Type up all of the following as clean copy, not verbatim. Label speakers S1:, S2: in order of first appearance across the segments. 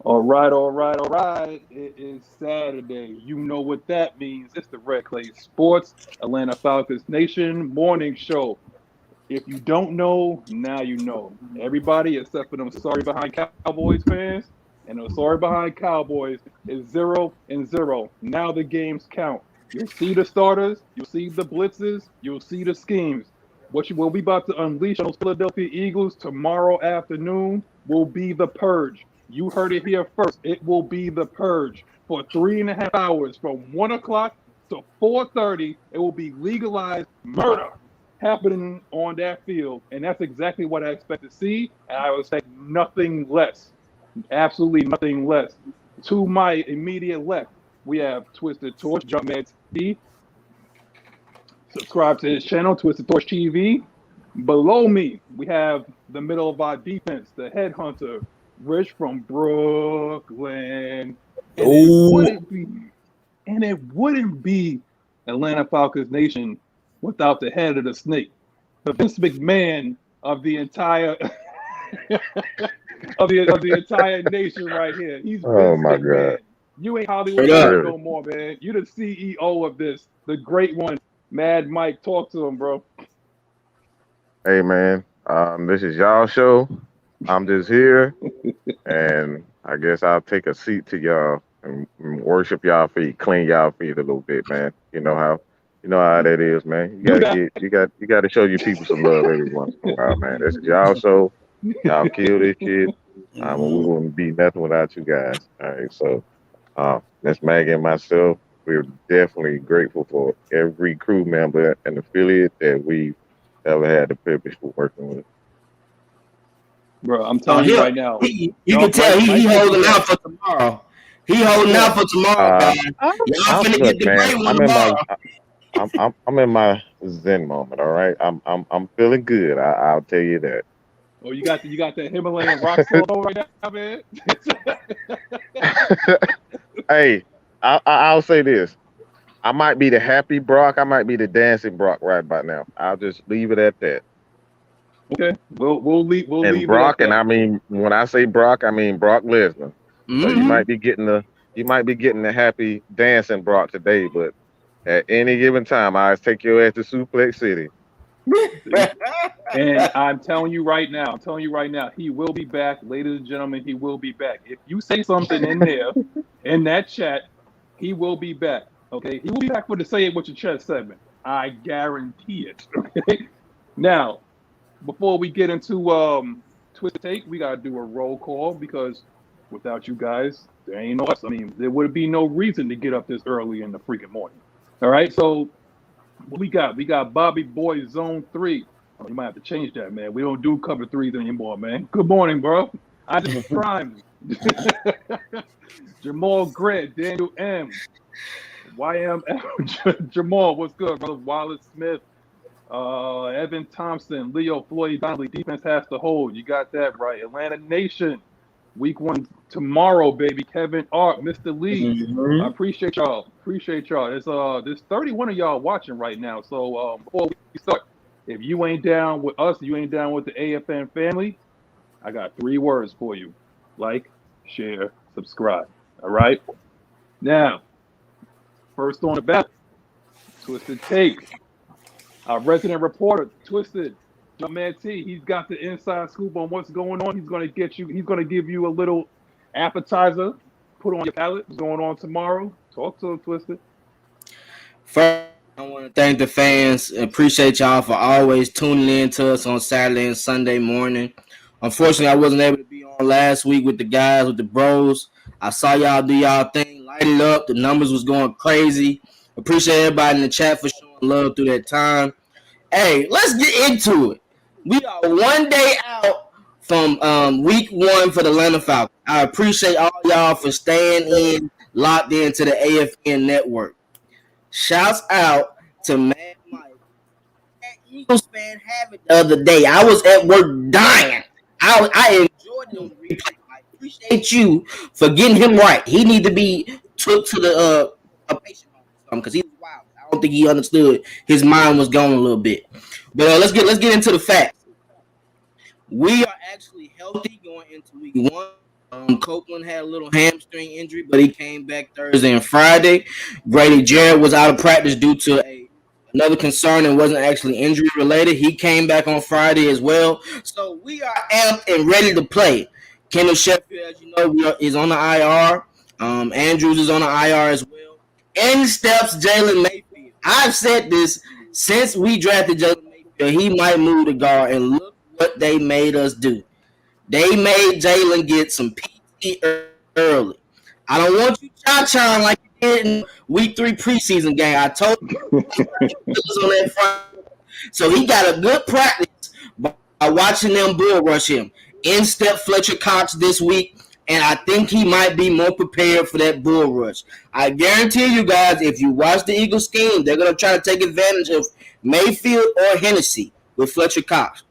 S1: All right, all right, all right. It is Saturday. You know what that means. It's the Red Clay Sports Atlanta Falcons Nation morning show. If you don't know, now you know. Everybody except for them sorry behind Cowboys fans and those sorry behind Cowboys is 0-0. Now the games count. You'll see the starters, you'll see the blitzes, you'll see the schemes. What we about to unleash on those Philadelphia Eagles tomorrow afternoon will be the purge. You heard it here first. It will be the purge for 3.5 hours from 1 o'clock to 4:30. It will be legalized murder happening on that field, and that's exactly what I expect to see, and I would expect nothing less. Absolutely nothing less. To my immediate left, we have Twisted Torch, Jumpman TV. Subscribe to his channel, Twisted Torch TV. Below me, we have the middle of our defense, the headhunter, Rich from Brooklyn. And it wouldn't be Atlanta Falcons Nation without the head of the snake, the Vince McMahon of the entire of the entire nation right here. He's Vince McMahon. God. You ain't Hollywood no more, man. You the CEO of this, the great one, Mad Mike. Talk to him, bro.
S2: Hey, man. This is y'all show. I'm just here, and I guess I'll take a seat to y'all and worship y'all feet, clean y'all feet a little bit, man. You know how that is, man. You got to show your people some love every once in a while, man. This is y'all show. Y'all kill this shit. We wouldn't be nothing without you guys. All right, so that's Maggie and myself. We're definitely grateful for every crew member and affiliate that we've ever had the privilege of working with.
S1: Bro, I'm telling you right now.
S3: You can tell he holding out for tomorrow. He holding out for tomorrow, man. Y'all finna get the great one tomorrow.
S2: I'm in my Zen moment, all right. I'm feeling good. I'll tell you that.
S1: Oh, you got the Himalayan rock solo right now, man.
S2: Hey, I'll say this. I might be the happy Brock. I might be the dancing Brock right by now. I'll just leave it at that.
S1: Okay, we'll leave.
S2: And Brock, and I mean when I say Brock, I mean Brock Lesnar. Mm-hmm. So you might be getting the happy dancing Brock today, but at any given time, I take your ass to Suplex City.
S1: And I'm telling you right now, he will be back, ladies and gentlemen. He will be back. If you say something in there, in that chat, he will be back. Okay, he will be back for the Say It With Your Chest segment. I guarantee it. Okay. Now, before we get into Twisted Take, we gotta do a roll call because without you guys, there ain't no us. I mean, there would be no reason to get up this early in the freaking morning. All right, so what we got Bobby Boy Zone 3. Oh, you might have to change that, man. We don't do cover 3s anymore, man. Good morning, bro. I just Prime. Jamal Grant, Daniel M. YM Jamal, what's good, brother? Wallace Smith, Evan Thompson, Leo Floyd Donnelly, defense has to hold. You got that right. Atlanta Nation, week 1 tomorrow, baby. Kevin Art, Mr. Lee. Mm-hmm. I appreciate y'all. There's 31 of y'all watching right now. So before we start, if you ain't down with us, you ain't down with the AFN family, I got 3 words for you. Like, share, subscribe. All right? Now, first on the ballot, Twisted Take. Our resident reporter, Twisted, Jumpman T, he's got the inside scoop on what's going on. He's going to give you a little appetizer, put on your palate. What's going on tomorrow? Talk to him, Twisted.
S3: First, I want to thank the fans. Appreciate y'all for always tuning in to us on Saturday and Sunday morning. Unfortunately, I wasn't able to be on last week with the guys, with the bros. I saw y'all do y'all thing, light it up. The numbers was going crazy. Appreciate everybody in the chat for showing love through that time. Hey, let's get into it. We are 1 day out from week 1 for the Atlanta Falcons. I appreciate all y'all for staying in, locked into the AFN network. Shouts out to Mad Mike. That Eagles fan have it the other day. I was at work dying. I enjoyed it on the replay. I appreciate you for getting him right. He need to be took to the a patient because he was wild. I don't think he understood. His mind was going a little bit. But let's get into the facts. We are actually healthy going into week 1. Copeland had a little hamstring injury, but he came back Thursday and Friday. Grady Jarrett was out of practice due to another concern and wasn't actually injury related. He came back on Friday as well. So we are amped and ready to play. Kendall Sheffield, as you know, is on the IR. Andrews is on the IR as well. In steps Jalen Mayfield. I've said this since we drafted Jalen Mayfield. He might move to guard, and look what they made us do. They made Jalen get some PT early. I don't want you cha-cha like you did in week 3 preseason game. I told you on that front. So he got a good practice by watching them bull rush him. In step Fletcher Cox this week, and I think he might be more prepared for that bull rush. I guarantee you guys, if you watch the Eagles scheme, they're going to try to take advantage of Mayfield or Hennessy with Fletcher Cox.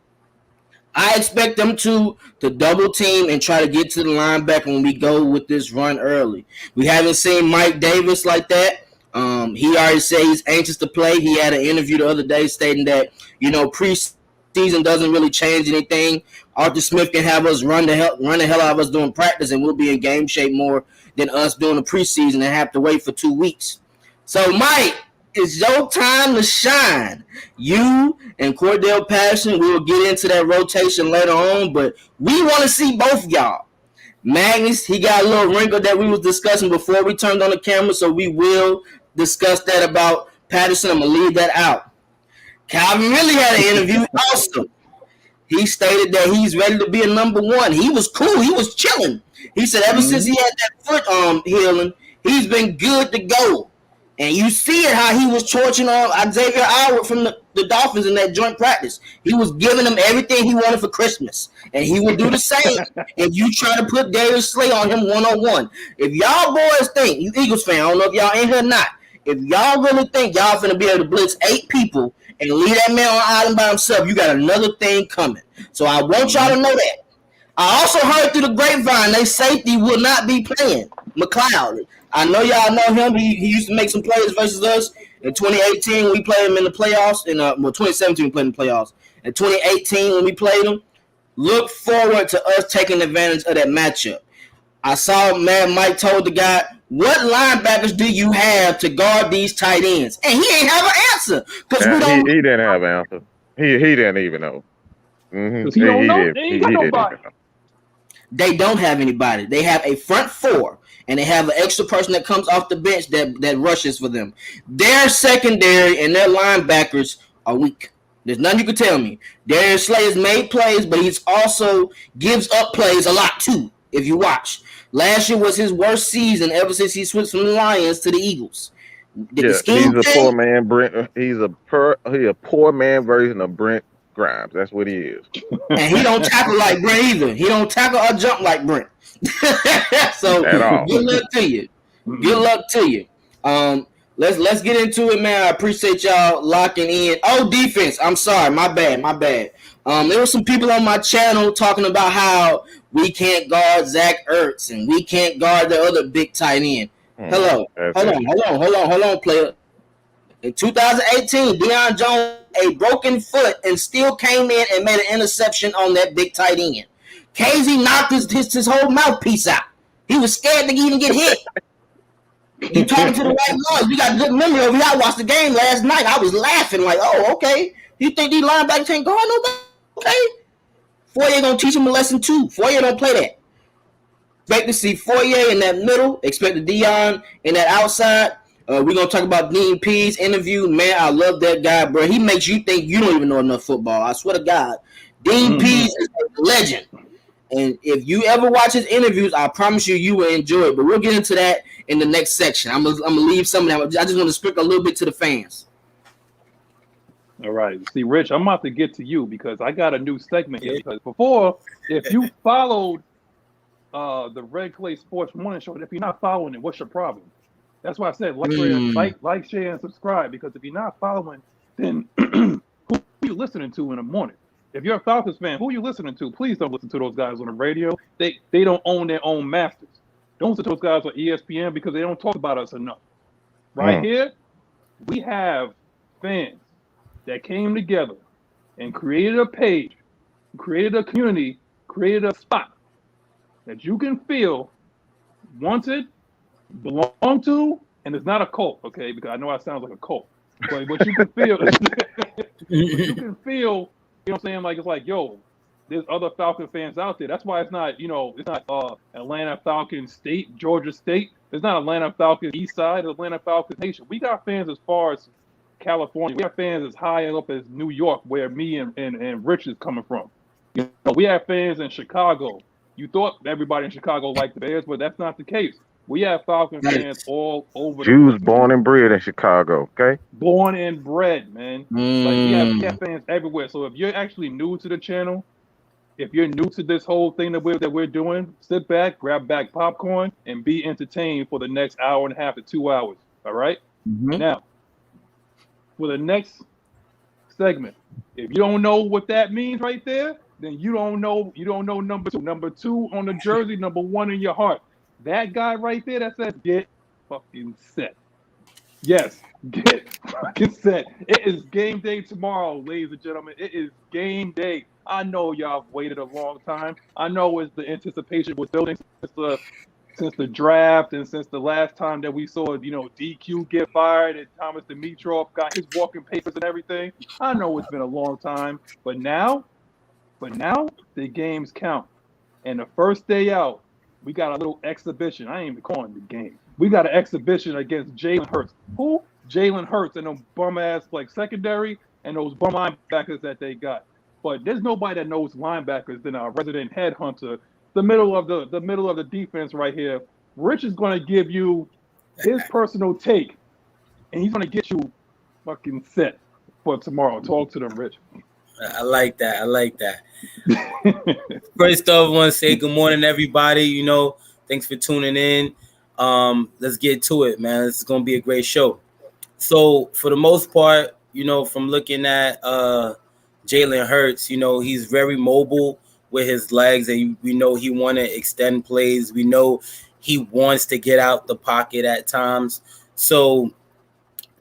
S3: I expect them to double team and try to get to the linebacker when we go with this run early. We haven't seen Mike Davis like that. He already said he's anxious to play. He had an interview the other day stating that, preseason doesn't really change anything. Arthur Smith can have us run the hell out of us doing practice, and we'll be in game shape more than us doing the preseason and have to wait for 2 weeks. So, Mike, it's your time to shine. You and Cordell Patterson, we will get into that rotation later on, but we want to see both y'all. Magnus, he got a little wrinkle that we was discussing before we turned on the camera, so we will discuss that about Patterson. I'm going to leave that out. Calvin really had an interview also. He stated that he's ready to be a number 1. He was cool. He was chilling. He said ever since he had that foot healing, he's been good to go. And you see it how he was torching on Xavier Howard from the Dolphins in that joint practice. He was giving him everything he wanted for Christmas. And he will do the same if you try to put Darius Slay on him one-on-one. If y'all boys think, you Eagles fan, I don't know if y'all in here or not, if y'all really think y'all finna be able to blitz 8 people and leave that man on island by himself, you got another thing coming. So I want y'all to know that. I also heard through the grapevine they safety will not be playing McLeod. I know y'all know him. He used to make some plays versus us. In 2018, we played him in the playoffs. 2017, we played in the playoffs. In 2018, when we played him, look forward to us taking advantage of that matchup. I saw Mad Mike told the guy, what linebackers do you have to guard these tight ends? And he ain't have an answer.
S2: He didn't have an answer. He didn't even know.
S1: Mm-hmm. He don't know. They ain't got nobody.
S3: They don't have anybody. They have a front 4. And they have an extra person that comes off the bench that rushes for them. Their secondary and their linebackers are weak. There's nothing you can tell me. Darius Slay has made plays, but he's also gives up plays a lot too, if you watch. Last year was his worst season ever since he switched from the Lions to the Eagles.
S2: He's a poor man, Brent. He's a poor man version of Brent Grimes. That's what he is.
S3: And he don't tackle like Brent either. He don't tackle or jump like Brent. So good luck to you. Good luck to you. Let's get into it, man. I appreciate y'all locking in. Oh, defense. I'm sorry. My bad. There were some people on my channel talking about how we can't guard Zach Ertz and we can't guard the other big tight end. Hold on, player. In 2018, Deion Jones a broken foot and still came in and made an interception on that big tight end. Casey knocked his whole mouthpiece out. He was scared to even get hit. You talking to the right ones. We got good memory over here. I watched the game last night. I was laughing like, oh, okay. You think these linebackers can't guard nobody? Okay. Foyer going to teach him a lesson too. Foyer don't play that. Expect to see Foyer in that middle. Expect the Deion in that outside. We're going to talk about Dean P's interview. Man, I love that guy, bro. He makes you think you don't even know enough football. I swear to God. Dean P's is a legend. And if you ever watch his interviews, I promise you will enjoy it. But we'll get into that in the next section. I'm gonna leave some of that. I just want to sprinkle a little bit to the fans.
S1: All right. See, Rich, I'm about to get to you because I got a new segment here. Because before, if you followed the Red Clay Sports Morning Show, if you're not following it, what's your problem? That's why I said like, share, and subscribe. Because if you're not following, then who are you listening to in the morning? If you're a Falcons fan, who are you listening to? Please don't listen to those guys on the radio. They don't own their own masters. Don't listen to those guys on ESPN because they don't talk about us enough. Right here, we have fans that came together and created a page, created a community, created a spot that you can feel wanted, belong to, and it's not a cult, okay? Because I know it sounds like a cult, but what you can feel, you can feel, you know what I'm saying? Like, it's like, yo, there's other Falcon fans out there. That's why it's not, it's not Atlanta Falcons State, Georgia State. It's not Atlanta Falcons East Side, it's Atlanta Falcons Nation. We got fans as far as California. We have fans as high up as New York, where me and Rich is coming from. We have fans in Chicago. You thought everybody in Chicago liked the Bears, but that's not the case. We have Falcon fans all over.
S2: Jews born and bred in Chicago, okay?
S1: Born and bred, man. Like we have fans everywhere. So if you're actually new to the channel, if you're new to this whole thing that we're doing, sit back, grab back popcorn, and be entertained for the next hour and a half to 2 hours. All right?
S3: Mm-hmm.
S1: Now, for the next segment, if you don't know what that means right there, then you don't know number two. Number 2 on the jersey, number 1 in your heart. That guy right there that says get fucking set. Yes, get fucking set. It is game day tomorrow, ladies and gentlemen. It is game day. I know y'all have waited a long time. I know it's the anticipation was building since the draft and since the last time that we saw, DQ get fired and Thomas Dimitrov got his walking papers and everything. I know it's been a long time, but now the games count. And the first day out, we got a little exhibition. I ain't even calling the game. We got an exhibition against Jalen Hurts. Who? Jalen Hurts and them bum-ass secondary and those bum linebackers that they got. But there's nobody that knows linebackers than our resident headhunter, the middle of the defense right here. Rich is going to give you his personal take, and he's going to get you fucking set for tomorrow. Talk to them, Rich.
S4: I like that. First off, I want to say good morning, everybody. Thanks for tuning in. Let's get to it, man. This is going to be a great show. So, for the most part, from looking at Jalen Hurts, he's very mobile with his legs, and we know he want to extend plays. We know he wants to get out the pocket at times. So,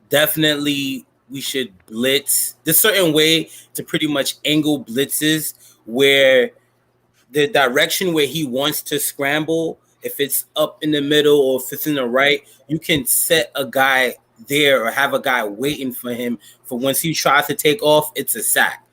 S4: definitely we should blitz. There's a certain way to pretty much angle blitzes where the direction where he wants to scramble, if it's up in the middle or if it's in the right, you can set a guy there or have a guy waiting for him for once he tries to take off, it's a sack.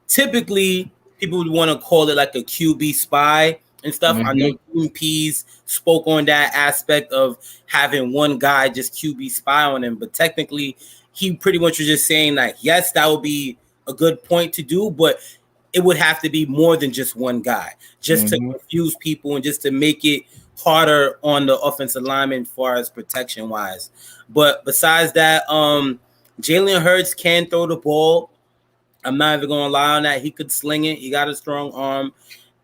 S4: Typically, people would want to call it like a QB spy and stuff. Mm-hmm. I know Peas spoke on that aspect of having one guy just QB spy on him, but technically, he pretty much was just saying like, yes, that would be a good point to do, but it would have to be more than just one guy, just to confuse people and just to make it harder on the offensive lineman as far as protection wise. But besides that, Jalen Hurts can throw the ball. I'm not even going to lie on that. He could sling it. He got a strong arm.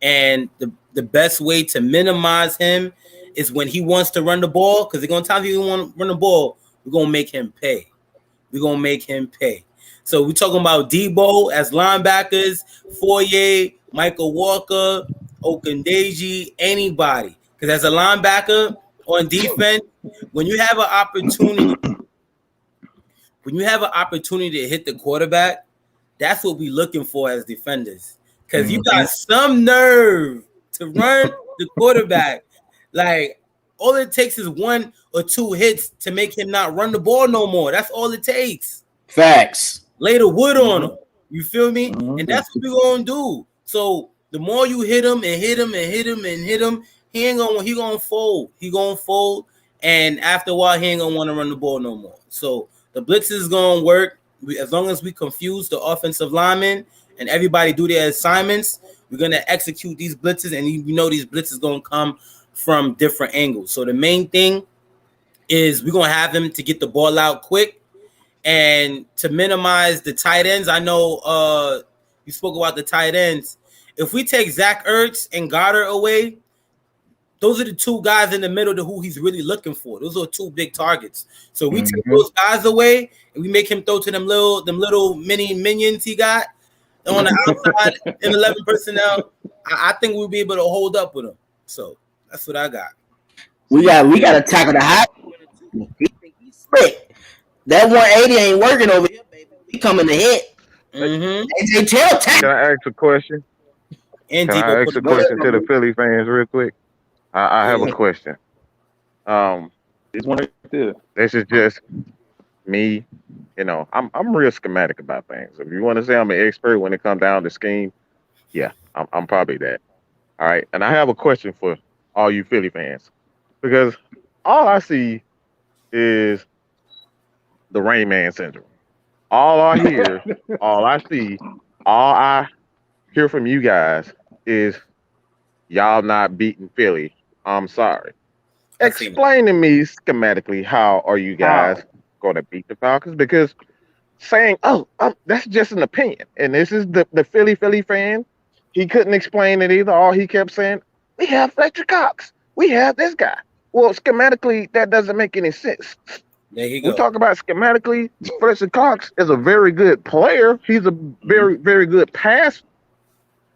S4: And the best way to minimize him is when he wants to run the ball, because they're going to tell you he want to run the ball, we're going to make him pay. So we're talking about Debo as linebackers, Foye, Michael Walker, Okundeji, anybody. Because as a linebacker on defense, when you have an opportunity to hit the quarterback, that's what we're looking for as defenders. Because you got some nerve to run the quarterback. Like, all it takes is 1 or 2 hits to make him not run the ball no more. That's all it takes.
S3: Facts.
S4: Lay the wood on him. You feel me? And that's what we're going to do. So the more you hit him and hit him and hit him and hit him, he going to fold. He going to fold. And after a while, he ain't going to want to run the ball no more. So the blitz is going to work. As long as we confuse the offensive linemen and everybody do their assignments, we're going to execute these blitzes. And you know these blitzes going to come from different angles. So the main thing is we're going to have them to get the ball out quick and to minimize the tight ends. I know you spoke about the tight ends. If we take Zach Ertz and Goddard away, those are the 2 guys in the middle to who he's really looking for. Those are 2 big targets. So we take those guys away and we make him throw to them little mini minions he got on the outside in 11 personnel. I think we'll be able to hold up with him. So that's what I got.
S3: We got to tackle the high. He think he's split. That 180 ain't working over here, baby. We coming to hit. AJ Taylor.
S2: Can I ask a question?
S4: And
S2: Can I
S4: Debo
S2: ask
S4: put
S2: a
S4: the ball.
S2: question to the Philly fans real quick? I have a
S4: Yeah.
S2: question.
S1: There's one right there.
S2: This is just me. You know, I'm real schematic about things. If you want to say I'm an expert when it comes down to scheme, yeah, I'm probably that. All right. And I have a question for all you Philly fans because all I see is the Rain Man syndrome. All I hear, all I see, all I hear from you guys is y'all not beating Philly. I'm sorry.
S4: I seen it.
S2: Explain to me schematically how are you guys
S1: How?
S2: going to beat the Falcons? Because saying, that's just an opinion. And this is the Philly fan. He couldn't explain it either. All he kept saying, we have Fletcher Cox. We have this guy. Well, schematically, that doesn't make any sense.
S4: There you
S2: We
S4: go.
S2: talk about schematically, Fletcher Cox is a very good player. He's a very, very good pass.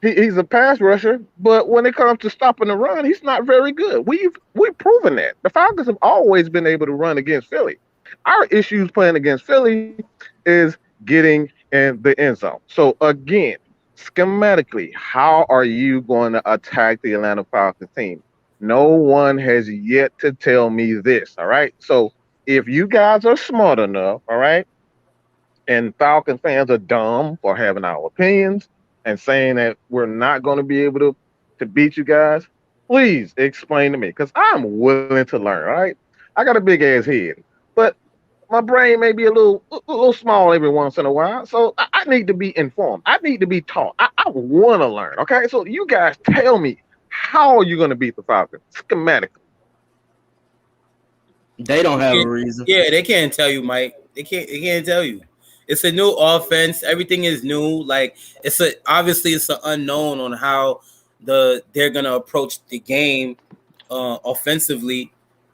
S2: He's a pass rusher, but when it comes to stopping the run, he's not very good. We've proven that. The Falcons have always been able to run against Philly. Our issues playing against Philly is getting in the end zone. So again, schematically, how are you going to attack the Atlanta Falcons team? No one has yet to tell me this. All right. So if you guys are smart enough, all right, and Falcon fans are dumb for having our opinions and saying that we're not going to be able to beat you guys, please explain to me because I'm willing to learn. All right. I got a big ass head, but my brain may be a little small every once in a while. So I need to be informed. I need to be taught. I want to learn. Okay. So you guys tell me, how are you going to beat the Falcons schematically?
S3: They don't have a reason.
S4: Yeah, they can't tell you, Mike. They can't tell you. It's a new offense. Everything is new. Like obviously it's an unknown on how they're gonna approach the game offensively.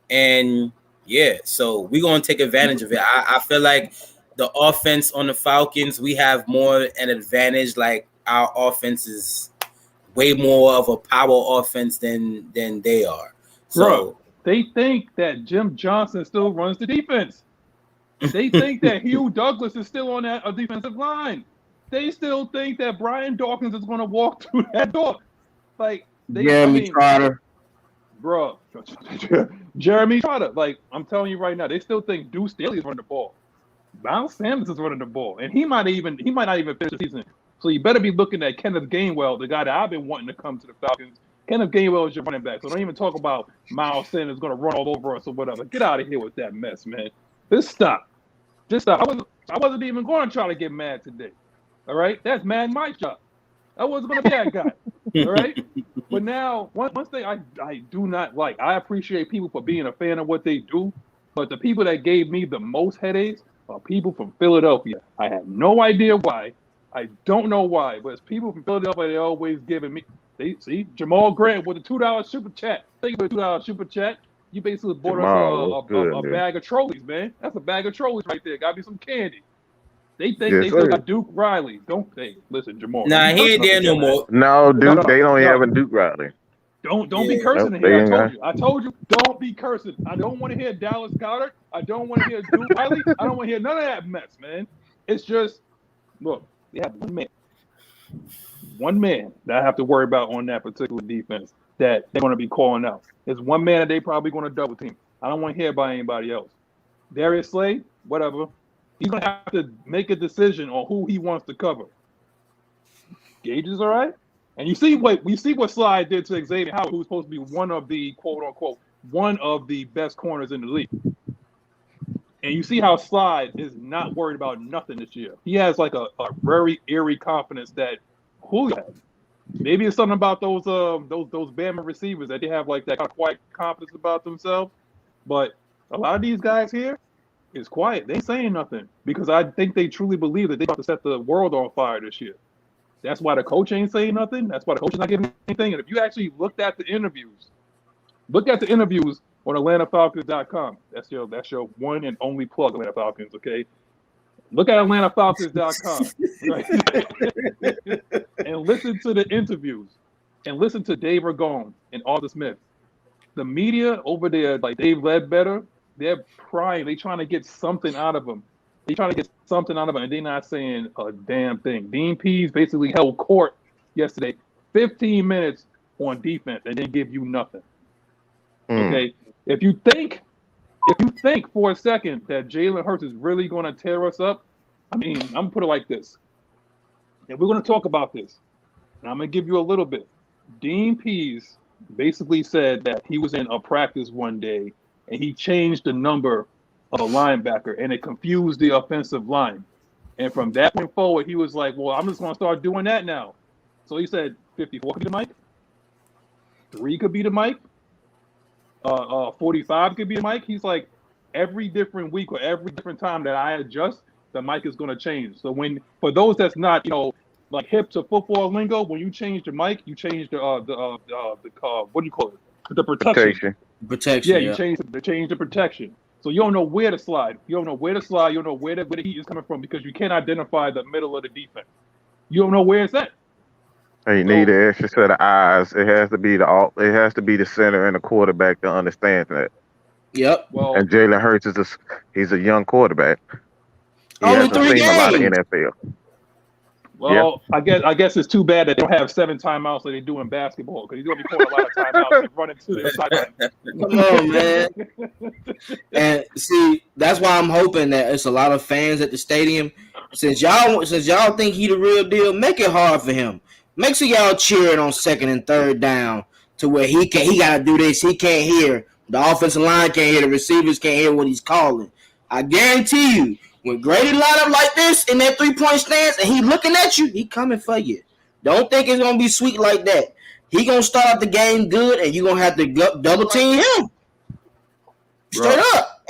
S4: And yeah, so we're gonna take advantage of it. I feel like the offense on the Falcons, we have more an advantage. Like our offense is way more of a power offense than they are. So
S1: Bro, they think that Jim Johnson still runs the defense. They think that Hugh Douglas is still on that defensive line. They still think that Brian Dawkins is going to walk through that door. Like,
S3: Jeremy Trotter.
S1: Bro, Jeremy Trotter. Like, I'm telling you right now, they still think Deuce Staley is running the ball. Miles Sanders is running the ball. And he might not even finish the season. So you better be looking at Kenneth Gainwell, the guy that I've been wanting to come to the Falcons. Kenneth Gainwell is your running back. So don't even talk about Miles Sanders going to run all over us or whatever. Get out of here with that mess, man. Just stop. I wasn't even going to try to get mad today. All right? That's Mad Mike's job. I wasn't going to be that guy. All right? But now, one thing I do not like, I appreciate people for being a fan of what they do, but the people that gave me the most headaches are people from Philadelphia. I have no idea why. I don't know why, but it's people from Philadelphia. They're always giving me. They see Jamal Grant with a $2 super chat. Thank you for the $2 super chat. You basically bought us a bag of trolleys, man. That's a bag of trolleys right there. Got me some candy. They think they still got Duke Riley. Don't they? Listen, Jamal.
S4: Nah, he ain't there no more.
S2: No, Duke. They don't have a Duke Riley.
S1: Don't be cursing in here. I told you. Don't be cursing. I don't want to hear Dallas Goedert. I don't want to hear Duke Riley. I don't want to hear none of that mess, man. It's just, look, they have one man that I have to worry about on that particular defense that they're going to be calling out. There's one man that they probably going to double team. I don't want to hear about anybody else. Darius Slay, whatever. He's going to have to make a decision on who he wants to cover. Gage is all right. And you see what Slide did to Xavier Howard, who's supposed to be one of the quote unquote one of the best corners in the league. And you see how Slide is not worried about nothing this year. He has like a very eerie confidence that Julio has. Maybe it's something about those Bama receivers that they have like that kind of quiet confidence about themselves. But a lot of these guys here is quiet. They ain't saying nothing because I think they truly believe that they're about to set the world on fire this year. That's why the coach ain't saying nothing. That's why the coach is not giving anything. And if you actually looked at the interviews, on AtlantaFalcons.com. That's your one and only plug, Atlanta Falcons, okay? Look at AtlantaFalcons.com, right? And listen to the interviews. And listen to Dave Ragone and Arthur Smith. The media over there, like Dave Ledbetter, they're prying. They're trying to get something out of him. They're trying to get something out of him, and they're not saying a damn thing. Dean Pease basically held court yesterday. 15 minutes on defense and then give you nothing.
S2: Mm.
S1: Okay, if you think for a second that Jalen Hurts is really going to tear us up, I mean, I'm gonna put it like this. And we're going to talk about this. And I'm going to give you a little bit. Dean Pease basically said that he was in a practice one day and he changed the number of a linebacker and it confused the offensive line. And from that point forward, he was like, well, I'm just going to start doing that now. So he said 54 could be the mic. 3 could be the mic. 45 could be the mic. He's like, every different week or every different time that I adjust, the mic is going to change. So for those that's not, like hip to football lingo, when you change the mic, you change the what do you call it? The protection.
S3: Protection.
S1: Yeah, you change the protection. So you don't know where to slide. You don't know where the heat is coming from because you can't identify the middle of the defense. You don't know where it's at.
S2: You need an extra set of eyes. It has to be the center and the quarterback to understand that.
S3: Yep.
S2: Well, and Jalen Hurts he's a young quarterback. He
S3: only 3 games.
S2: A lot of NFL.
S1: Well, yep. I guess it's too bad that they don't have 7 timeouts like they do in basketball because he's going to be calling a lot of timeouts and running to the sideline.
S3: Come on, man. And see, that's why I'm hoping that it's a lot of fans at the stadium. Since y'all think he the real deal, make it hard for him. Make sure y'all cheering on 2nd and 3rd down to where he got to do this. He can't hear. The offensive line can't hear. The receivers can't hear what he's calling. I guarantee you, when Grady line up like this in that 3-point stance and he looking at you, he coming for you. Don't think it's going to be sweet like that. He going to start out the game good and you're going to have to double team him. Straight up.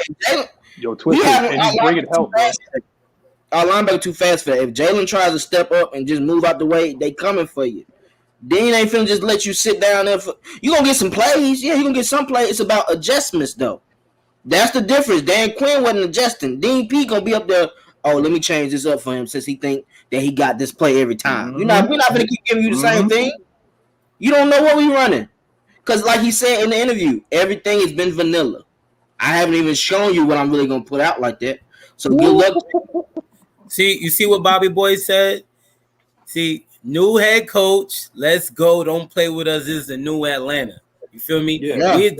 S1: Yo, Twister, and he's bringing help, man.
S3: Our linebacker too fast for that. If Jalen tries to step up and just move out the way, they coming for you. Dean ain't finna just let you sit down there. You going to get some plays. Yeah, you going to get some plays. It's about adjustments, though. That's the difference. Dan Quinn wasn't adjusting. Dean P gonna be up there. Oh, let me change this up for him since he think that he got this play every time. We're not gonna keep giving you the same thing. You don't know what we running, because like he said in the interview, everything has been vanilla. I haven't even shown you what I'm really gonna put out like that. So good luck.
S4: You see what Bobby Boy said. See, new head coach. Let's go. Don't play with us. This is the new Atlanta. You feel me?
S3: Yeah.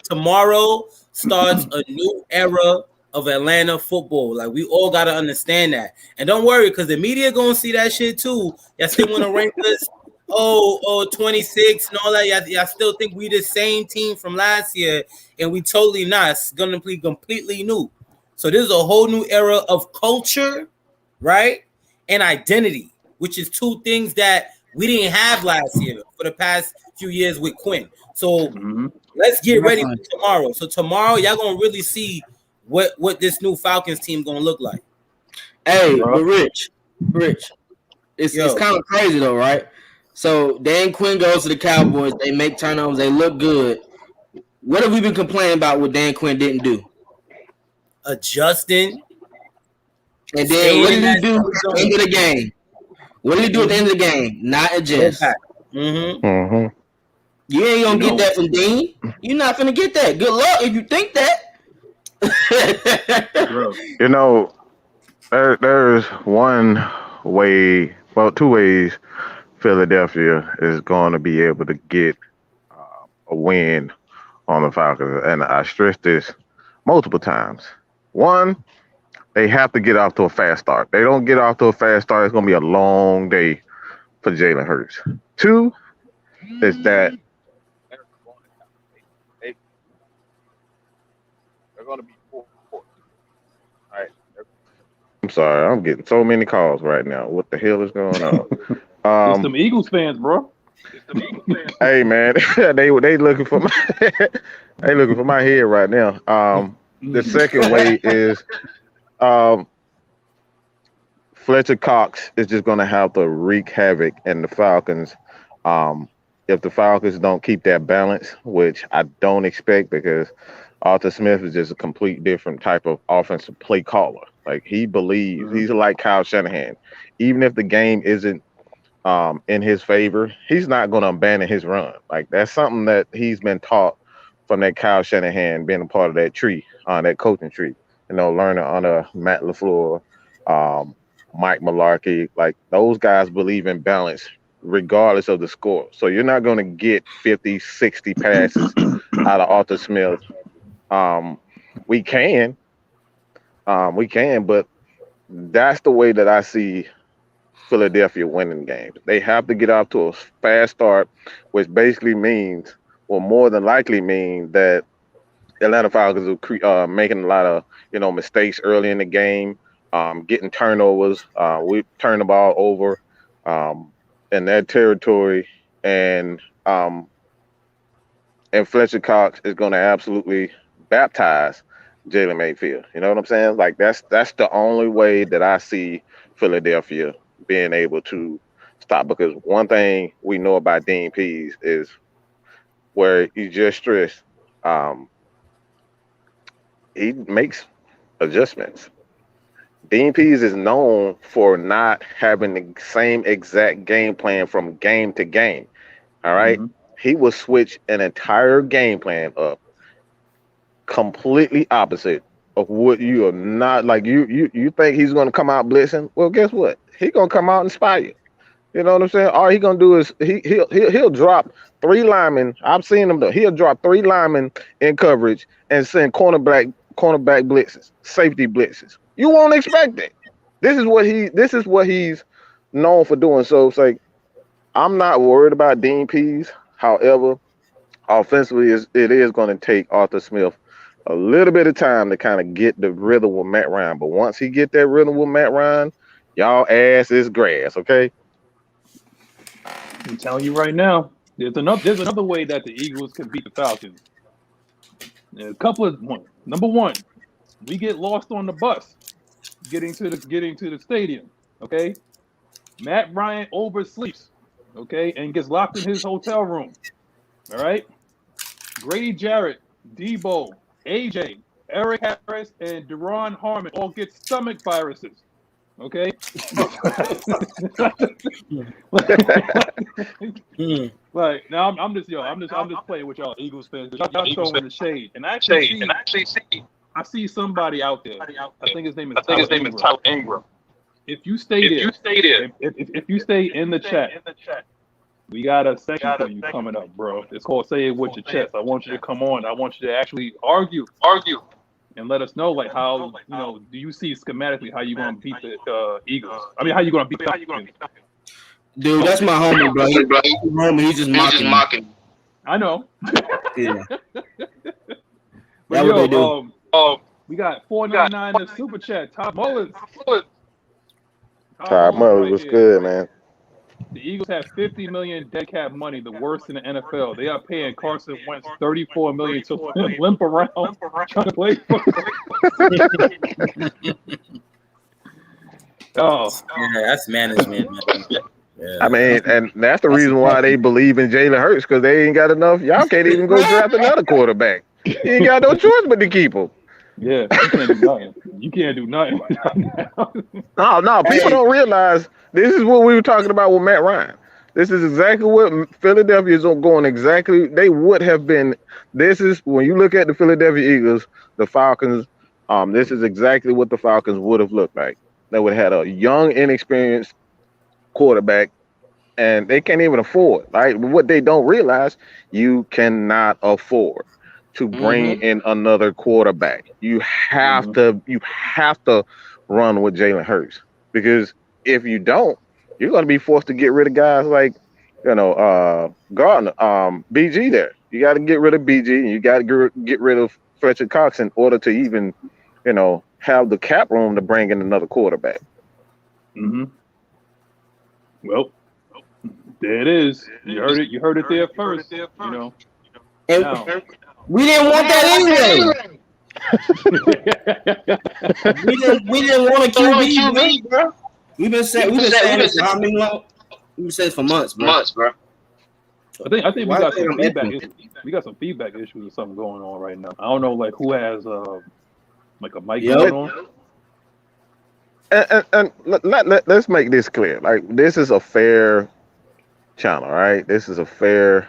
S4: Tomorrow starts a new era of Atlanta football. Like, we all got to understand that. And don't worry, because the media going to see that shit too. Y'all still want to rank us 26 and all that. Y'all still think we the same team from last year, and we totally not. It's going to be completely new. So this is a whole new era of culture, right? And identity, which is 2 things that we didn't have last year for the past few years with Quinn. So let's get ready for tomorrow. So tomorrow, y'all gonna really see what this new Falcons team gonna look like.
S3: Hey, but Rich, it's kind of crazy though, right? So Dan Quinn goes to the Cowboys. They make turnovers. They look good. What have we been complaining about? What Dan Quinn didn't do?
S4: Adjusting.
S3: And then what did he do at the end of the game? What did he do at the end of the game? Not adjust. You ain't gonna get that from Dean. You're not gonna get that. Good luck if you think that.
S2: There's one way, 2 ways Philadelphia is going to be able to get a win on the Falcons, and I stress this multiple times. 1, they have to get off to a fast start. They don't get off to a fast start, it's going to be a long day for Jalen Hurts. 2 is that they're going to be 4. All right. I'm sorry, I'm getting so many calls right now. What the hell is going on?
S1: It's them Eagles fans, bro.
S2: Hey man, they looking for my head right now. The second way is Fletcher Cox is just going to have to wreak havoc in the Falcons. If the Falcons don't keep that balance, which I don't expect, because Arthur Smith is just a complete different type of offensive play caller. Like, he believes, he's like Kyle Shanahan. Even if the game isn't in his favor, he's not going to abandon his run. Like, that's something that he's been taught from that Kyle Shanahan, being a part of that tree, that coaching tree. Learning under Matt LaFleur, Mike Mularkey. Like, those guys believe in balance regardless of the score. So you're not going to get 50, 60 passes out of Arthur Smith. We can, but that's the way that I see Philadelphia winning games. They have to get off to a fast start, which basically means, or more than likely means, that Atlanta Falcons are making a lot of mistakes early in the game, getting turnovers. We turn the ball over in their territory, and Fletcher Cox is going to absolutely baptize Jalen Mayfield. You know what I'm saying? Like that's the only way that I see Philadelphia being able to stop. Because one thing we know about Dean Pease is where you just stressed, he makes adjustments. Dean Pease is known for not having the same exact game plan from game to game. All right. Mm-hmm. He will switch an entire game plan up completely opposite of what you are not like. You think he's going to come out blitzing? Well, guess what? He's going to come out and spy you. You know what I'm saying? All he's going to do is he'll drop 3 linemen. I've seen him though. He'll drop 3 linemen in coverage and send cornerback blitzes, safety blitzes. You won't expect it. This is what he's known for doing. So it's like, I'm not worried about Dean Pease. However, offensively, it is going to take Arthur Smith a little bit of time to kind of get the rhythm with Matt Ryan. But once he get that rhythm with Matt Ryan, y'all ass is grass, okay?
S1: I'm telling you right now, there's another way that the Eagles can beat the Falcons. There's a couple of ones. Number one, we get lost on the bus getting to the stadium, okay? Matt Ryan oversleeps, okay, and gets locked in his hotel room. All right? Grady Jarrett, Debo, AJ, Eric Harris, and Deron Harmon all get stomach viruses. Okay? Like now I'm just playing with y'all Eagles fans. Y'all throwing the shade. And I actually see somebody out there. I think his name is Tyler Ingram. If you stay in the chat, we got a section for you coming up, bro. It's called Say It With Your Chest. I want you to come on. I want you to actually argue, and let us know like how do you see schematically how you gonna beat the Eagles? I mean, how you gonna beat the
S3: Dude, that's my homie, bro. He's just mocking.
S1: I know.
S3: Yeah.
S1: But yo, they do. We got $4.99 in the super chat. Todd Mullins.
S2: Todd Mullins was good, man.
S1: The Eagles have $50 million dead cap money, the worst in the NFL. They are paying Carson Wentz $34 million to limp around trying to play.
S4: Yeah, that's management, man. Yeah.
S2: I mean, and that's the reason why they believe in Jalen Hurts, because they ain't got enough. Y'all can't even go draft another quarterback. You ain't got no choice but to keep him.
S1: Yeah, you can't do nothing.
S2: No, people don't realize this is what we were talking about with Matt Ryan. This is exactly what Philadelphia is going exactly. They would have been. This is when you look at the Philadelphia Eagles, the Falcons. This is exactly what the Falcons would have looked like. They would have had a young, inexperienced quarterback, and they can't even afford. Right? What they don't realize, you cannot afford to bring in another quarterback. You have to run with Jalen Hurts, because if you don't, you're going to be forced to get rid of guys like Gardner, BG there. You got to get rid of BG, and you got to get rid of Fletcher Cox in order to even have the cap room to bring in another quarterback.
S1: Well, there it is. You heard it there first.
S3: We didn't want that anyway. we didn't want a QB, bro. We've been saying this for how many long? We've been saying it for months, bro.
S1: I think we got some feedback issues. We got some feedback issues or something going on right now. I don't know, like who has like a mic going on.
S2: And let's make this clear. Like, this is a fair channel, right? This is a fair.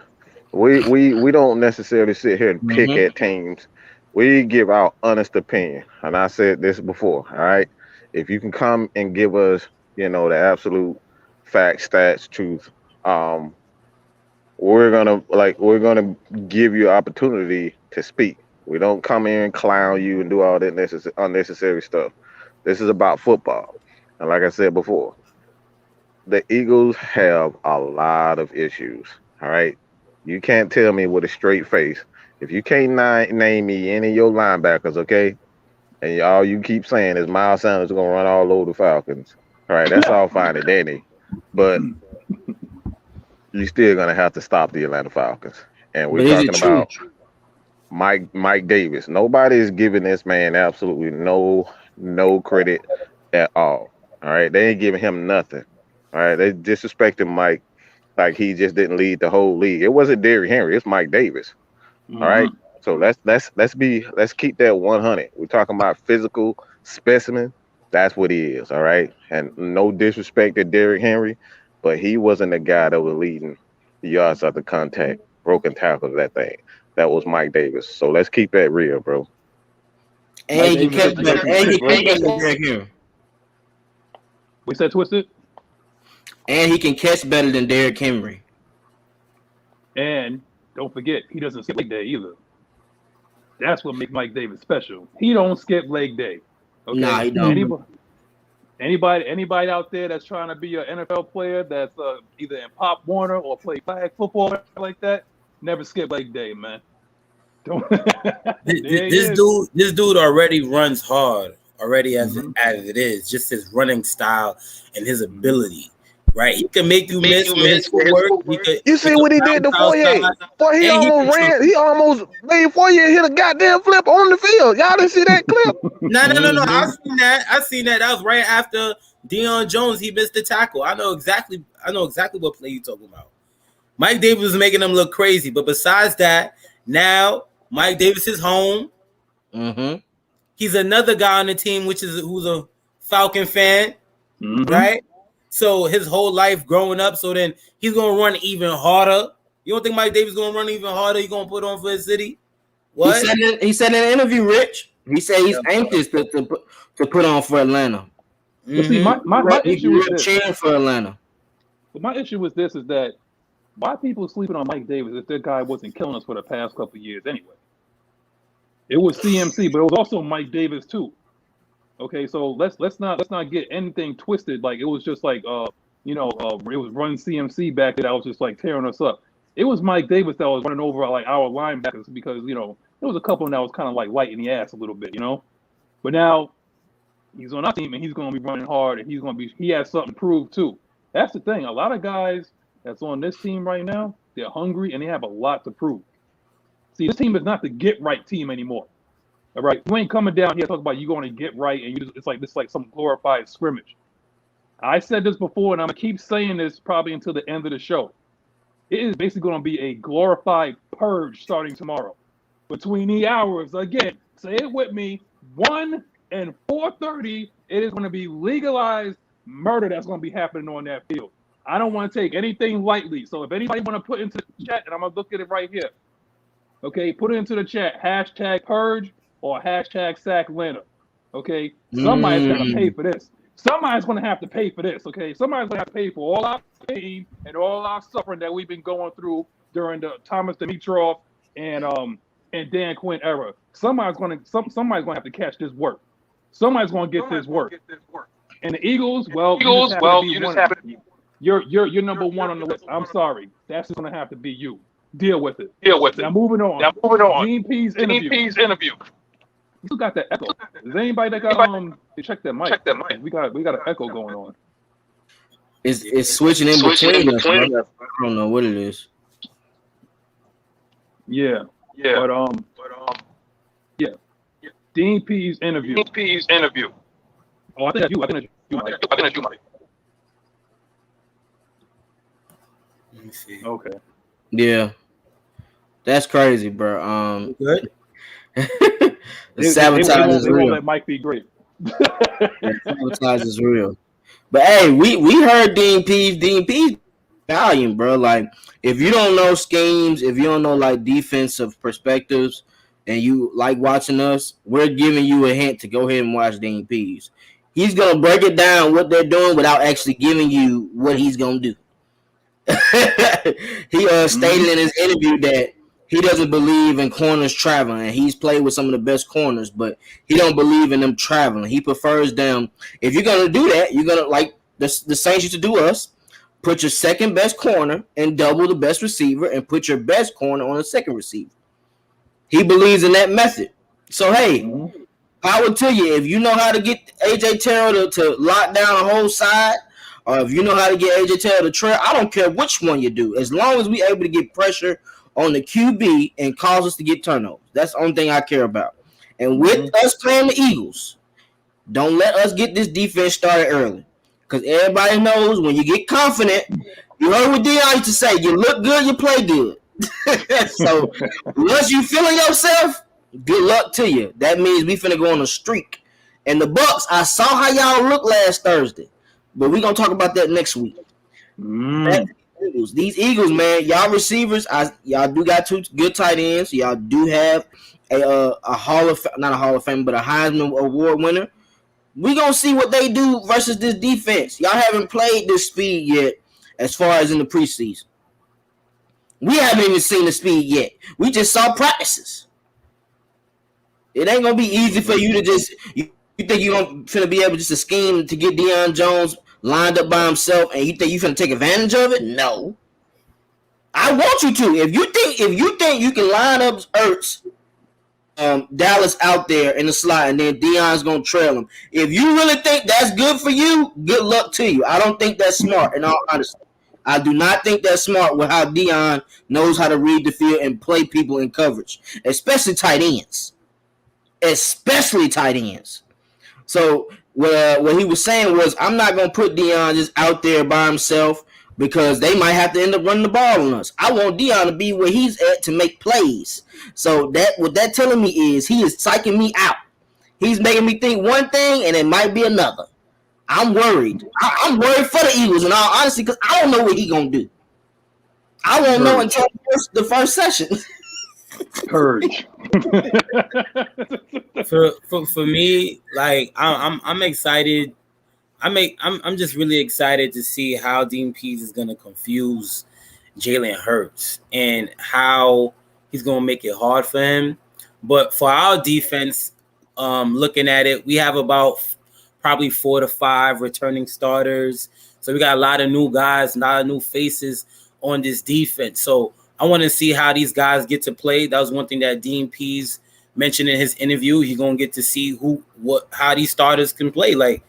S2: We don't necessarily sit here and pick at teams. We give our honest opinion, and I said this before. All right, if you can come and give us, the absolute facts, stats, truth, um, we're gonna give you opportunity to speak. We don't come in and clown you and do all that unnecessary stuff. This is about football, and like I said before, the Eagles have a lot of issues. All right, you can't tell me with a straight face if you can't name me any of your linebackers, okay? And all you keep saying is Miles Sanders is gonna run all over the Falcons. All right, that's all fine and dandy, but you're still gonna have to stop the Atlanta Falcons. And we're talking about Mike Davis. Nobody is giving this man absolutely no credit at all. All right, they ain't giving him nothing. All right, they disrespecting Mike like he just didn't lead the whole league. It wasn't Derrick Henry, it's Mike Davis. All right. So let's keep that 100. We're talking about physical specimen. That's what he is. All right. And no disrespect to Derrick Henry, but he wasn't the guy that was leading the yards after contact, broken tackles, that thing. That was Mike Davis. So let's keep that real, bro.
S3: And he catch better than Derrick Henry.
S1: We said Twisted?
S3: And he can catch better than Derrick Henry.
S1: And don't forget, he doesn't skip leg day either. That's what makes Mike Davis special. He don't skip leg day. Okay?
S3: Nah, he don't.
S1: Anybody out there that's trying to be an NFL player that's either in Pop Warner or play flag football like that, never skip leg day, man. Don't.
S4: This dude already runs hard already as it is. Just his running style and his ability. Right, he can make you miss footwork.
S2: You see what he did to Foyer? Boy, he almost made Foyer hit a goddamn flip on the field. Y'all didn't see that clip?
S4: No. I seen that. That was right after Deion Jones. He missed the tackle. I know exactly what play you talking about. Mike Davis was making them look crazy, but besides that, now Mike Davis is home. He's another guy on the team, who's a Falcon fan, right? So his whole life growing up, so then he's gonna run even harder. You don't think Mike Davis is gonna run even harder? He's gonna put on for his city? What?
S3: He said in an interview, Rich. He said he's anxious to put on for Atlanta.
S1: See, my issue is this.
S3: Cheering for Atlanta.
S1: But my issue with this is that why people sleeping on Mike Davis if that guy wasn't killing us for the past couple of years anyway? It was CMC, but it was also Mike Davis too. Okay, so let's not get anything twisted. Like it was just like it was run CMC back that was just like tearing us up. It was Mike Davis that was running over like our linebackers because there was a couple that was kind of like light in the ass a little bit, But now he's on our team and he's going to be running hard and he has something to prove too. That's the thing. A lot of guys that's on this team right now, they're hungry and they have a lot to prove. See, this team is not the get right team anymore. All right, you ain't coming down here talking about you going to get right and it's like some glorified scrimmage. I said this before and I'm gonna keep saying this probably until the end of the show. It is basically going to be a glorified purge starting tomorrow. Between the hours, again, say it with me, 1 and 4:30, it is going to be legalized murder that's going to be happening on that field. I don't want to take anything lightly. So if anybody want to put into the chat, and I'm going to look at it right here. Okay, put it into the chat, #purge or #sack Atlanta. Okay, somebody's got to pay for this. Somebody's going to have to pay for this. Okay, somebody's going to have to pay for all our pain and all our suffering that we've been going through during the Thomas Dimitroff and Dan Quinn era. Somebody's going to have to catch this work. Somebody's going to get this work. And the Eagles, you just have to be you're number one on the list. I'm sorry, that's just going to have to be you. Deal with it. Now moving on. Dean P's interview. You still got that echo. Is there anybody that got check that mic? We got an echo going on.
S3: It's switching in between us. I don't know what it is.
S1: Yeah. But yeah. Dean P's interview. Oh, I think that's you. Mike.
S4: Let me see.
S1: Okay.
S3: Yeah. That's crazy, bro.
S4: Good.
S3: The sabotage is real.
S1: That might be great.
S3: Sabotage is real. But hey, we heard Dean P's volume, bro. Like, if you don't know schemes, if you don't know like defensive perspectives, and you like watching us, we're giving you a hint to go ahead and watch Dean P's. He's gonna break it down what they're doing without actually giving you what he's gonna do. He stated in his interview that he doesn't believe in corners traveling, and he's played with some of the best corners, but he don't believe in them traveling. He prefers them. If you're gonna do that, you're gonna like the Saints used to do us. Put your second best corner and double the best receiver, and put your best corner on the second receiver. He believes in that method. So hey, power to you. If you know how to get AJ Terrell to lock down a whole side, or if you know how to get AJ Terrell to trail, I don't care which one you do. As long as we able to get pressure on the QB and cause us to get turnovers. That's the only thing I care about. And with us playing the Eagles, don't let us get this defense started early. Because everybody knows when you get confident, you heard what Deion used to say, you look good, you play good. So once you feeling yourself, good luck to you. That means we finna go on a streak. And the Bucks, I saw how y'all look last Thursday. But we're going to talk about that next week. These Eagles, man, y'all receivers, y'all do got two good tight ends. Y'all do have a not a Hall of Fame, but a Heisman Award winner. We're going to see what they do versus this defense. Y'all haven't played this speed yet as far as in the preseason. We haven't even seen the speed yet. We just saw practices. It ain't going to be easy for you to just – you think you're going to be able just to scheme to get Deion Jones lined up by himself, and you think you're going to take advantage of it? No. I want you to. If you think you can line up Ertz, Dallas out there in the slot, and then Deion's going to trail him. If you really think that's good for you, good luck to you. I don't think that's smart, in all honesty. I do not think that's smart with how Deion knows how to read the field and play people in coverage, especially tight ends. So what he was saying was, I'm not going to put Deion just out there by himself because they might have to end up running the ball on us. I want Deion to be where he's at to make plays. So what that telling me is he is psyching me out. He's making me think one thing and it might be another. I'm worried. I'm worried for the Eagles in all honesty because I don't know what he's going to do. I won't know until the first session.
S1: Purge.
S4: for me, like I'm excited. I'm just really excited to see how Dean Pease is gonna confuse Jalen Hurts and how he's gonna make it hard for him. But for our defense, looking at it, we have about probably 4 to 5 returning starters. So we got a lot of new guys, a lot of new faces on this defense. So I want to see how these guys get to play. That was one thing that Dean Pease mentioned in his interview. He's gonna get to see how these starters can play. Like,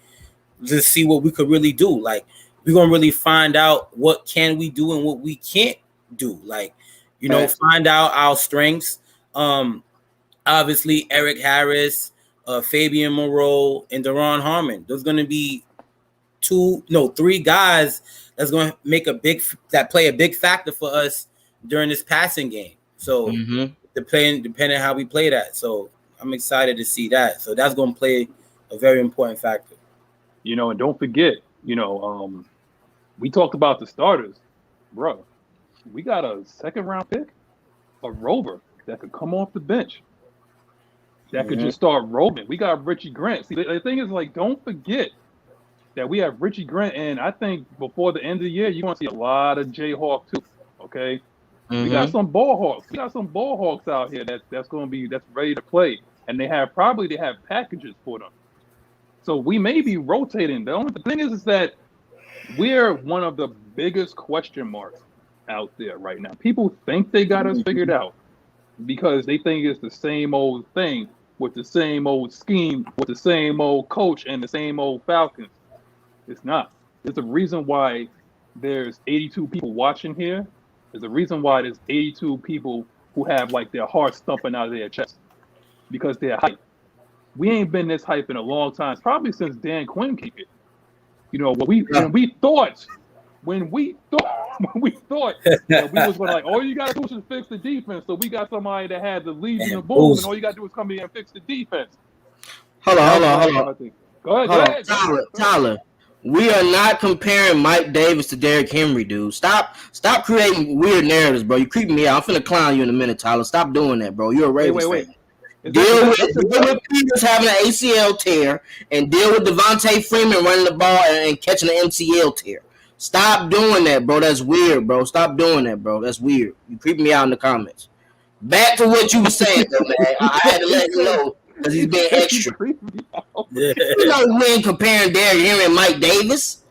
S4: just see what we could really do. Like, we're gonna really find out what can we do and what we can't do. Like, find out our strengths. Obviously, Eric Harris, Fabian Moreau, and Deron Harmon. There's gonna be 3 guys that's gonna play a big factor for us during this passing game. So depending on how we play that. So I'm excited to see that. So that's going to play a very important factor.
S1: And don't forget, we talked about the starters. Bro, we got a second-round pick, a rover that could come off the bench, that could just start rolling. We got Richie Grant. See, the thing is, like, don't forget that we have Richie Grant, and I think before the end of the year, you're going to see a lot of Jayhawk too, okay? We got some ball hawks. We got some ball hawks out here that's ready to play, and they have packages for them. So we may be rotating. The thing is that we're one of the biggest question marks out there right now. People think they got us figured out because they think it's the same old thing with the same old scheme, with the same old coach and the same old Falcons. It's not. There's a reason why there's 82 people watching here. There's a reason why there's 82 people who have like their hearts thumping out of their chest because they're hyped. We ain't been this hype in a long time, probably since Dan Quinn kicked it. When we thought that we was going like, all you gotta do is fix the defense. So we got somebody that had the Legion of Boom, and all you gotta do is come in and fix the defense.
S3: Hold on.
S1: Go ahead.
S3: Tyler. We are not comparing Mike Davis to Derrick Henry, dude. Stop creating weird narratives, bro. You're creeping me out. I'm finna clown you in a minute, Tyler. Stop doing that, bro. You're a Ravens fan. Deal with Peters having an ACL tear and deal with Devontae Freeman running the ball and catching an MCL tear. Stop doing that, bro. That's weird, bro. Stop doing that, bro. That's weird. You creeping me out in the comments. Back to what you were saying, though, man. I had to let him know because he's being extra. You know, we ain't comparing Derrick Henry and Mike Davis.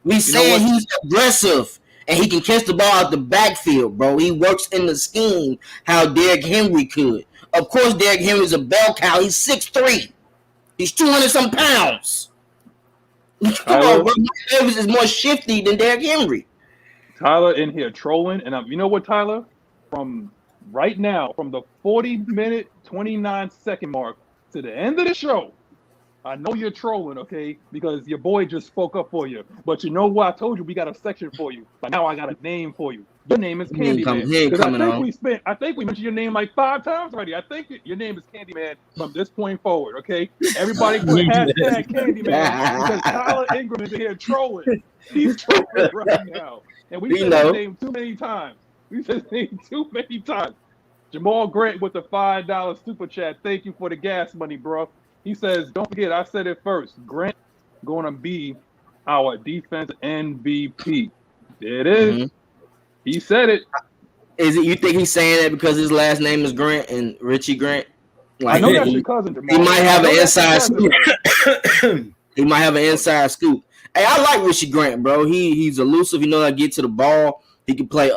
S3: We saying he's aggressive and he can catch the ball out the backfield, bro. He works in the scheme how Derrick Henry could. Of course, Derrick Henry's a bell cow. He's 6'3". He's 200-some pounds. Come on, bro. Mike Davis is more shifty than Derrick Henry.
S1: Tyler in here trolling, and you know what, Tyler? From right now, from the 40-minute, 29-second mark to the end of the show, I know you're trolling, okay? Because your boy just spoke up for you. But you know what? I told you we got a section for you. But now I got a name for you. Your name is Candyman. I think we mentioned your name like 5 times already. I think your name is Candyman from this point forward, okay? Everybody put hashtag Candyman because Tyler Ingram is here trolling. He's trolling right now. And we said his name too many times. Jamal Grant with the $5 super chat. Thank you for the gas money, bro. He says, don't forget, I said it first. Grant going to be our defense MVP. There it is. Mm-hmm. He said it.
S3: Is it? You think he's saying that because his last name is Grant and Richie Grant?
S1: Like, I know that's your cousin, Jamal.
S3: He might have an inside scoop. He might have an inside scoop. Hey, I like Richie Grant, bro. He's elusive. He knows how to get to the ball. He can play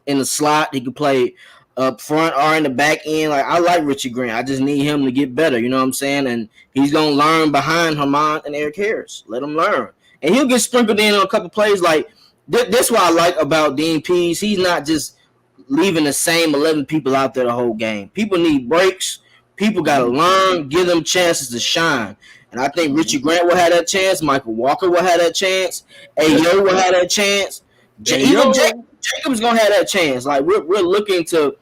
S3: in the slot. He can play up front or in the back end. Like, I like Richie Grant. I just need him to get better. You know what I'm saying? And he's gonna learn behind Hamon and Eric Harris. Let him learn, and he'll get sprinkled in on a couple plays. Like that's what I like about Dean Pease. He's not just leaving the same 11 people out there the whole game. People need breaks. People got to learn. Give them chances to shine. And I think Richie Grant will have that chance. Michael Walker will have that chance. Ayo will have that chance. Even Jacob's gonna have that chance. Like we're looking to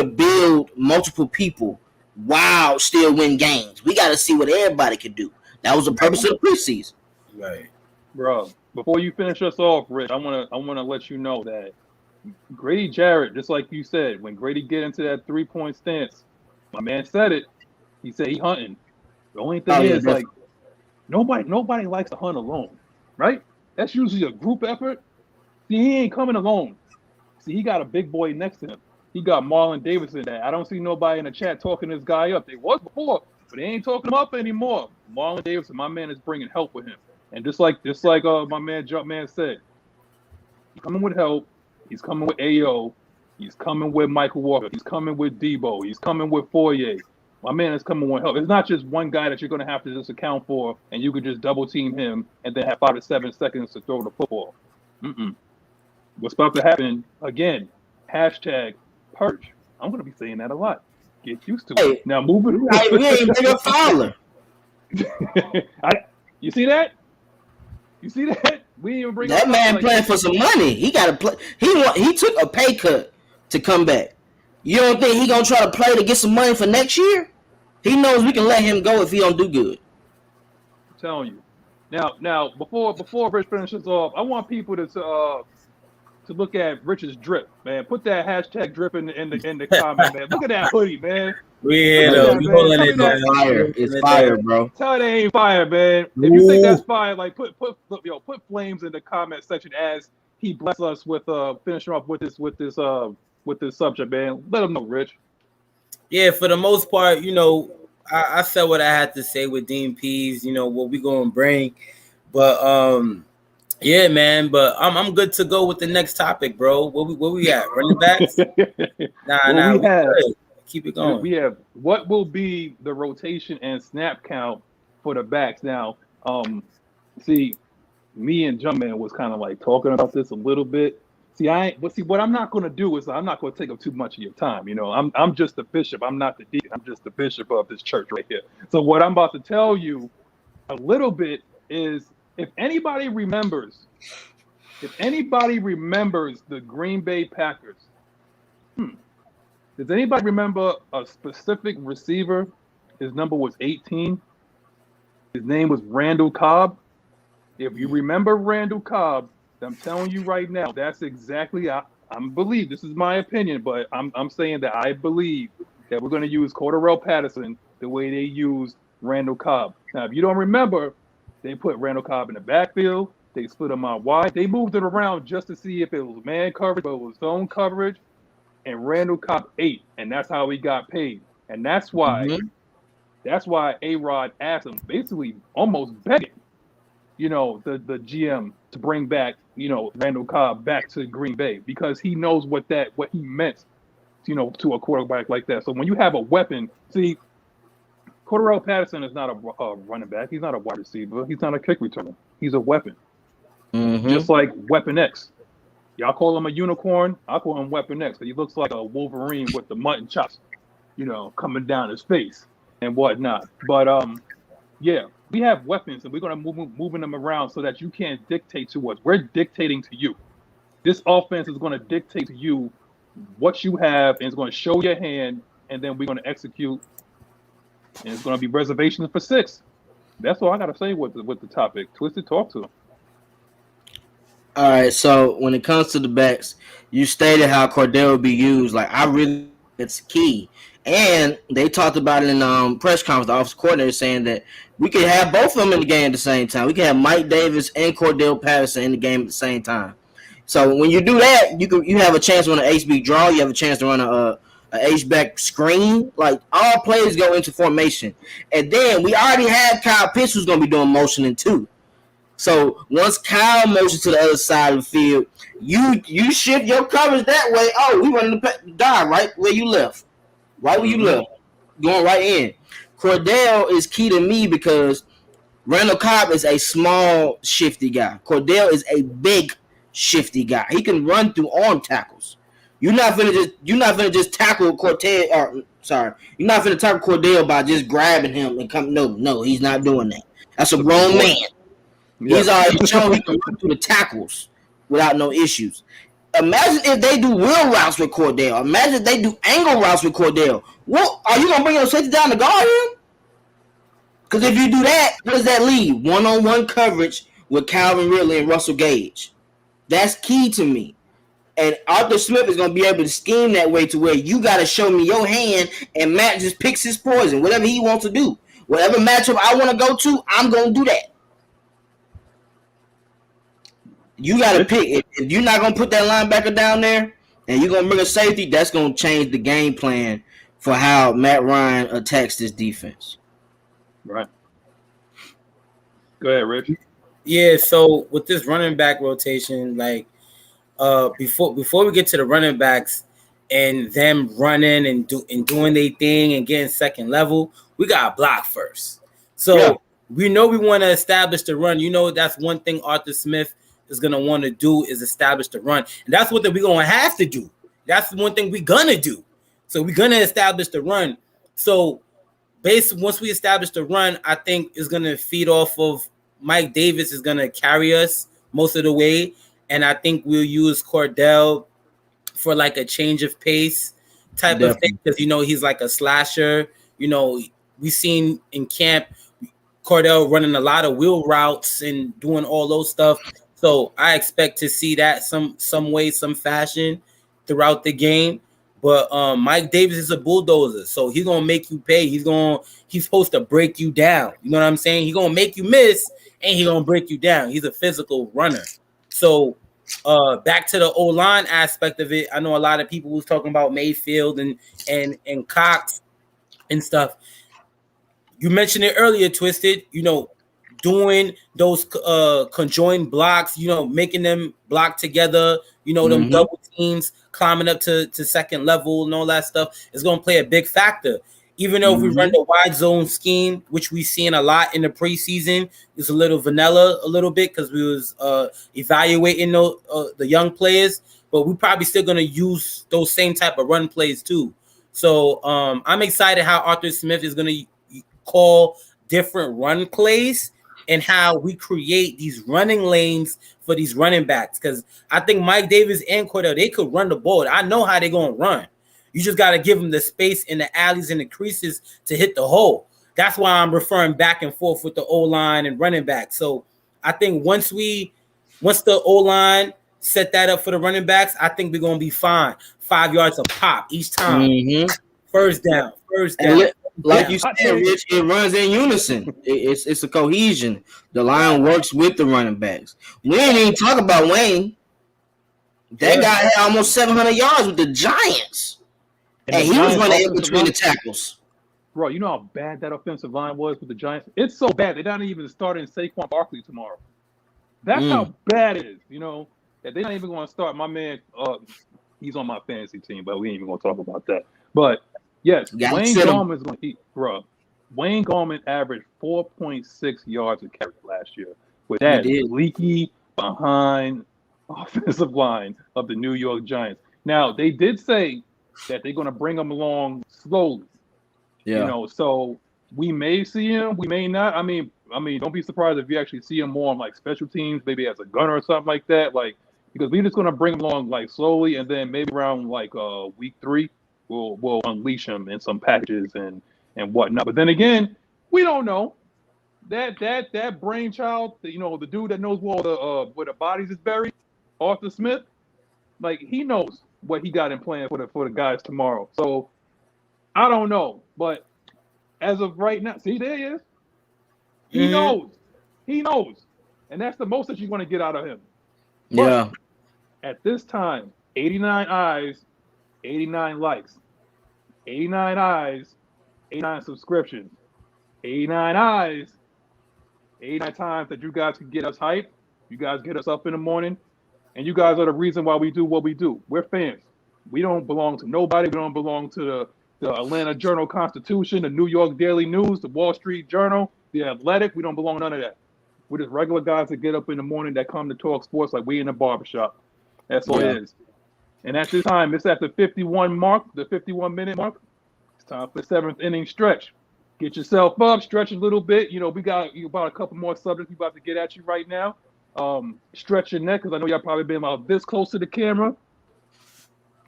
S3: build multiple people while still win games. We got to see what everybody can do. That was the purpose of the preseason.
S1: Right, bro. Before you finish us off, Rich, I wanna let you know that Grady Jarrett, just like you said, when Grady get into that 3-point stance, my man said it. He said he hunting. The only thing is like nobody likes to hunt alone, right? That's usually a group effort. See, he ain't coming alone. See, he got a big boy next to him. He got Marlon Davidson there. I don't see nobody in the chat talking this guy up. They was before, but they ain't talking him up anymore. Marlon Davidson, my man, is bringing help with him. And just like my man Jumpman said, he's coming with help. He's coming with AO. He's coming with Michael Walker. He's coming with Debo. He's coming with Fourier. My man is coming with help. It's not just one guy that you're going to have to just account for, and you could just double team him and then have 5 to 7 seconds to throw the football. What's about to happen again? Hashtag purge. I'm going to be saying that a lot. Get used to it. Now moving.
S3: We ain't bring up Fowler.
S1: You see that? You see that? We even bring
S3: that man playing for some money. He got to play. He took a pay cut to come back. You don't think he gonna try to play to get some money for next year? He knows we can let him go if he don't do good.
S1: I'm telling you. Now before Rich finishes off, I want people to look at Rich's drip, man. Put that hashtag drip in the comment, man. Look at that hoodie, man.
S3: It's fire, bro.
S1: Tell it ain't fire, man. If you think that's fire, like put flames in the comment section as he bless us with finishing off with this subject, man. Let them know, Rich.
S4: Yeah, for the most part, I said what I had to say with Dean Pease, what we gonna bring. But yeah, man, but I'm good to go with the next topic, bro. Where we at? Running backs? Nah. Keep it going.
S1: We have what will be the rotation and snap count for the backs. Now, see, me and Jumpman was kind of like talking about this a little bit. See, what I'm not going to do is I'm not going to take up too much of your time. I'm just the bishop. I'm not the deacon. I'm just the bishop of this church right here. So what I'm about to tell you a little bit is if anybody remembers the Green Bay Packers, does anybody remember a specific receiver? His number was 18. His name was Randall Cobb. If you remember Randall Cobb, I'm telling you right now, that's exactly, I believe, this is my opinion, but I'm saying that I believe that we're going to use Cordarrelle Patterson the way they used Randall Cobb. Now, if you don't remember, they put Randall Cobb in the backfield. They split him out wide. They moved it around just to see if it was man coverage, but it was zone coverage. And Randall Cobb ate, and that's how he got paid. And that's why A-Rod asked him, basically almost begging, the GM to bring back, Randall Cobb back to Green Bay, because he knows what he meant, to a quarterback like that. So when you have a weapon, see, Cordarrelle Patterson is not a running back. He's not a wide receiver. He's not a kick returner. He's a weapon. Just like Weapon X. Y'all call him a unicorn. I call him Weapon X. He looks like a Wolverine with the mutton chops, coming down his face and whatnot. But yeah, we have weapons, and we're gonna moving them around so that you can't dictate to us. We're dictating to you. This offense is gonna dictate to you what you have, and it's gonna show your hand, and then we're gonna execute. And it's gonna be reservations for 6. That's all I gotta say with the topic. Twisted, talk to him.
S3: All right, so when it comes to the backs, you stated how Cordell will be used. Like, I really, it's key. And they talked about it in press conference, the offensive coordinator saying that we could have both of them in the game at the same time. We could have Mike Davis and Cordell Patterson in the game at the same time. So when you do that, you have a chance to run an HB draw. You have a chance to run a H-back screen. Like, all players go into formation. And then we already have Kyle Pitts who's going to be doing motioning too. So once Kyle motions to the other side of the field, you shift your coverage that way. Oh, we running the dive right where you left. Right where you left. Going right in. Cordell is key to me because Randall Cobb is a small, shifty guy. Cordell is a big, shifty guy. He can run through arm tackles. You're not gonna just tackle Cordell. You're not gonna tackle Cordell by just grabbing him and come. No, he's not doing that. That's a grown man. Yeah. He's already shown he can run through the tackles without no issues. Imagine if they do wheel routes with Cordell. Imagine if they do angle routes with Cordell. What are you gonna bring your safety down to guard him? Because if you do that, what does that leave? One-on-one coverage with Calvin Ridley and Russell Gage. That's key to me. And Arthur Smith is gonna be able to scheme that way to where you gotta show me your hand, and Matt just picks his poison, whatever he wants to do. Whatever matchup I want to go to, I'm gonna do that. You got to pick. If you're not going to put that linebacker down there and you're going to bring a safety, that's going to change the game plan for how Matt Ryan attacks this defense.
S1: Right. Go ahead, Rich.
S4: Yeah, so with this running back rotation, like before we get to the running backs and them running and doing their thing and getting second level, we got to block first. So we know we want to establish the run. That's one thing Arthur Smith is going to want to do is establish the run. And that's what we're going to have to do. That's one thing we're going to do. So we're going to establish the run. So once we establish the run, I think it's going to feed off of Mike Davis is going to carry us most of the way. And I think we'll use Cordell for like a change of pace type of thing. Because, he's like a slasher. We seen in camp Cordell running a lot of wheel routes and doing all those stuff. So I expect to see that some way, some fashion throughout the game. But Mike Davis is a bulldozer, so he's gonna make you pay. He's supposed to break you down. You know what I'm saying? He's gonna make you miss, and he's gonna break you down. He's a physical runner. So back to the O-line aspect of it, I know a lot of people was talking about Mayfield and Cox and stuff. You mentioned it earlier, Twisted. Doing those conjoined blocks, making them block together, them double teams, climbing up to second level and all that stuff is going to play a big factor. Even though if we run the wide zone scheme, which we've seen a lot in the preseason, it's a little vanilla a little bit because we was evaluating the young players, but we're probably still going to use those same type of run plays too. So I'm excited how Arthur Smith is going to call different run plays and how we create these running lanes for these running backs. Because I think Mike Davis and Cordell, they could run the ball. I know how they're going to run. You just got to give them the space in the alleys and the creases to hit the hole. That's why I'm referring back and forth with the O-line and running back. So I think once the O-line set that up for the running backs, I think we're going to be fine. 5 yards a pop each time. First down.
S3: like you said, Rich, it runs in unison. It's a cohesion. The line works with the running backs. We ain't even talk about Wayne. That guy had almost 700 yards with the Giants, and he was running in between the tackles.
S1: Bro, you know how bad that offensive line was with the Giants? It's so bad they're not even starting Saquon Barkley tomorrow. That's how bad it is, you know, that they're not even going to start. My man, he's on my fantasy team, but we ain't even going to talk about that. But, yes, Wayne Gallman's going to eat, bro. Wayne Gallman averaged 4.6 yards a carry last year with that leaky behind offensive line of the New York Giants. Now, they did say that they're going to bring him along slowly. Yeah. You know, so we may see him, we may not. I mean, don't be surprised if you actually see him more on like special teams, maybe as a gunner or something like that. Like, because we're just gonna bring him along like slowly, and then maybe around like week 3, we'll unleash him in some packages and whatnot. But then again, we don't know. That brainchild, you know, the dude that knows where the bodies is buried, Arthur Smith, like he knows what he got in plan for the guys tomorrow. So I don't know, but as of right now, see, there he is. He knows. He knows. And that's the most that you're going to get out of him. But at this time, 89 eyes, 89 likes. 89 eyes, 89 subscriptions. 89 eyes, 89 times that you guys can get us hyped. You guys get us up in the morning. And you guys are the reason why we do what we do. We're fans. We don't belong to nobody. We don't belong to the Atlanta Journal-Constitution, the New York Daily News, the Wall Street Journal, the Athletic. We don't belong to none of that. We're just regular guys that get up in the morning that come to talk sports like we in the barbershop. That's what it is. And at this time, it's at the 51 mark, the 51-minute mark. It's time for the 7th inning stretch. Get yourself up, stretch a little bit. You know, we got about a couple more subjects we about to get at you right now. Stretch your neck, because I know y'all probably been about this close to the camera.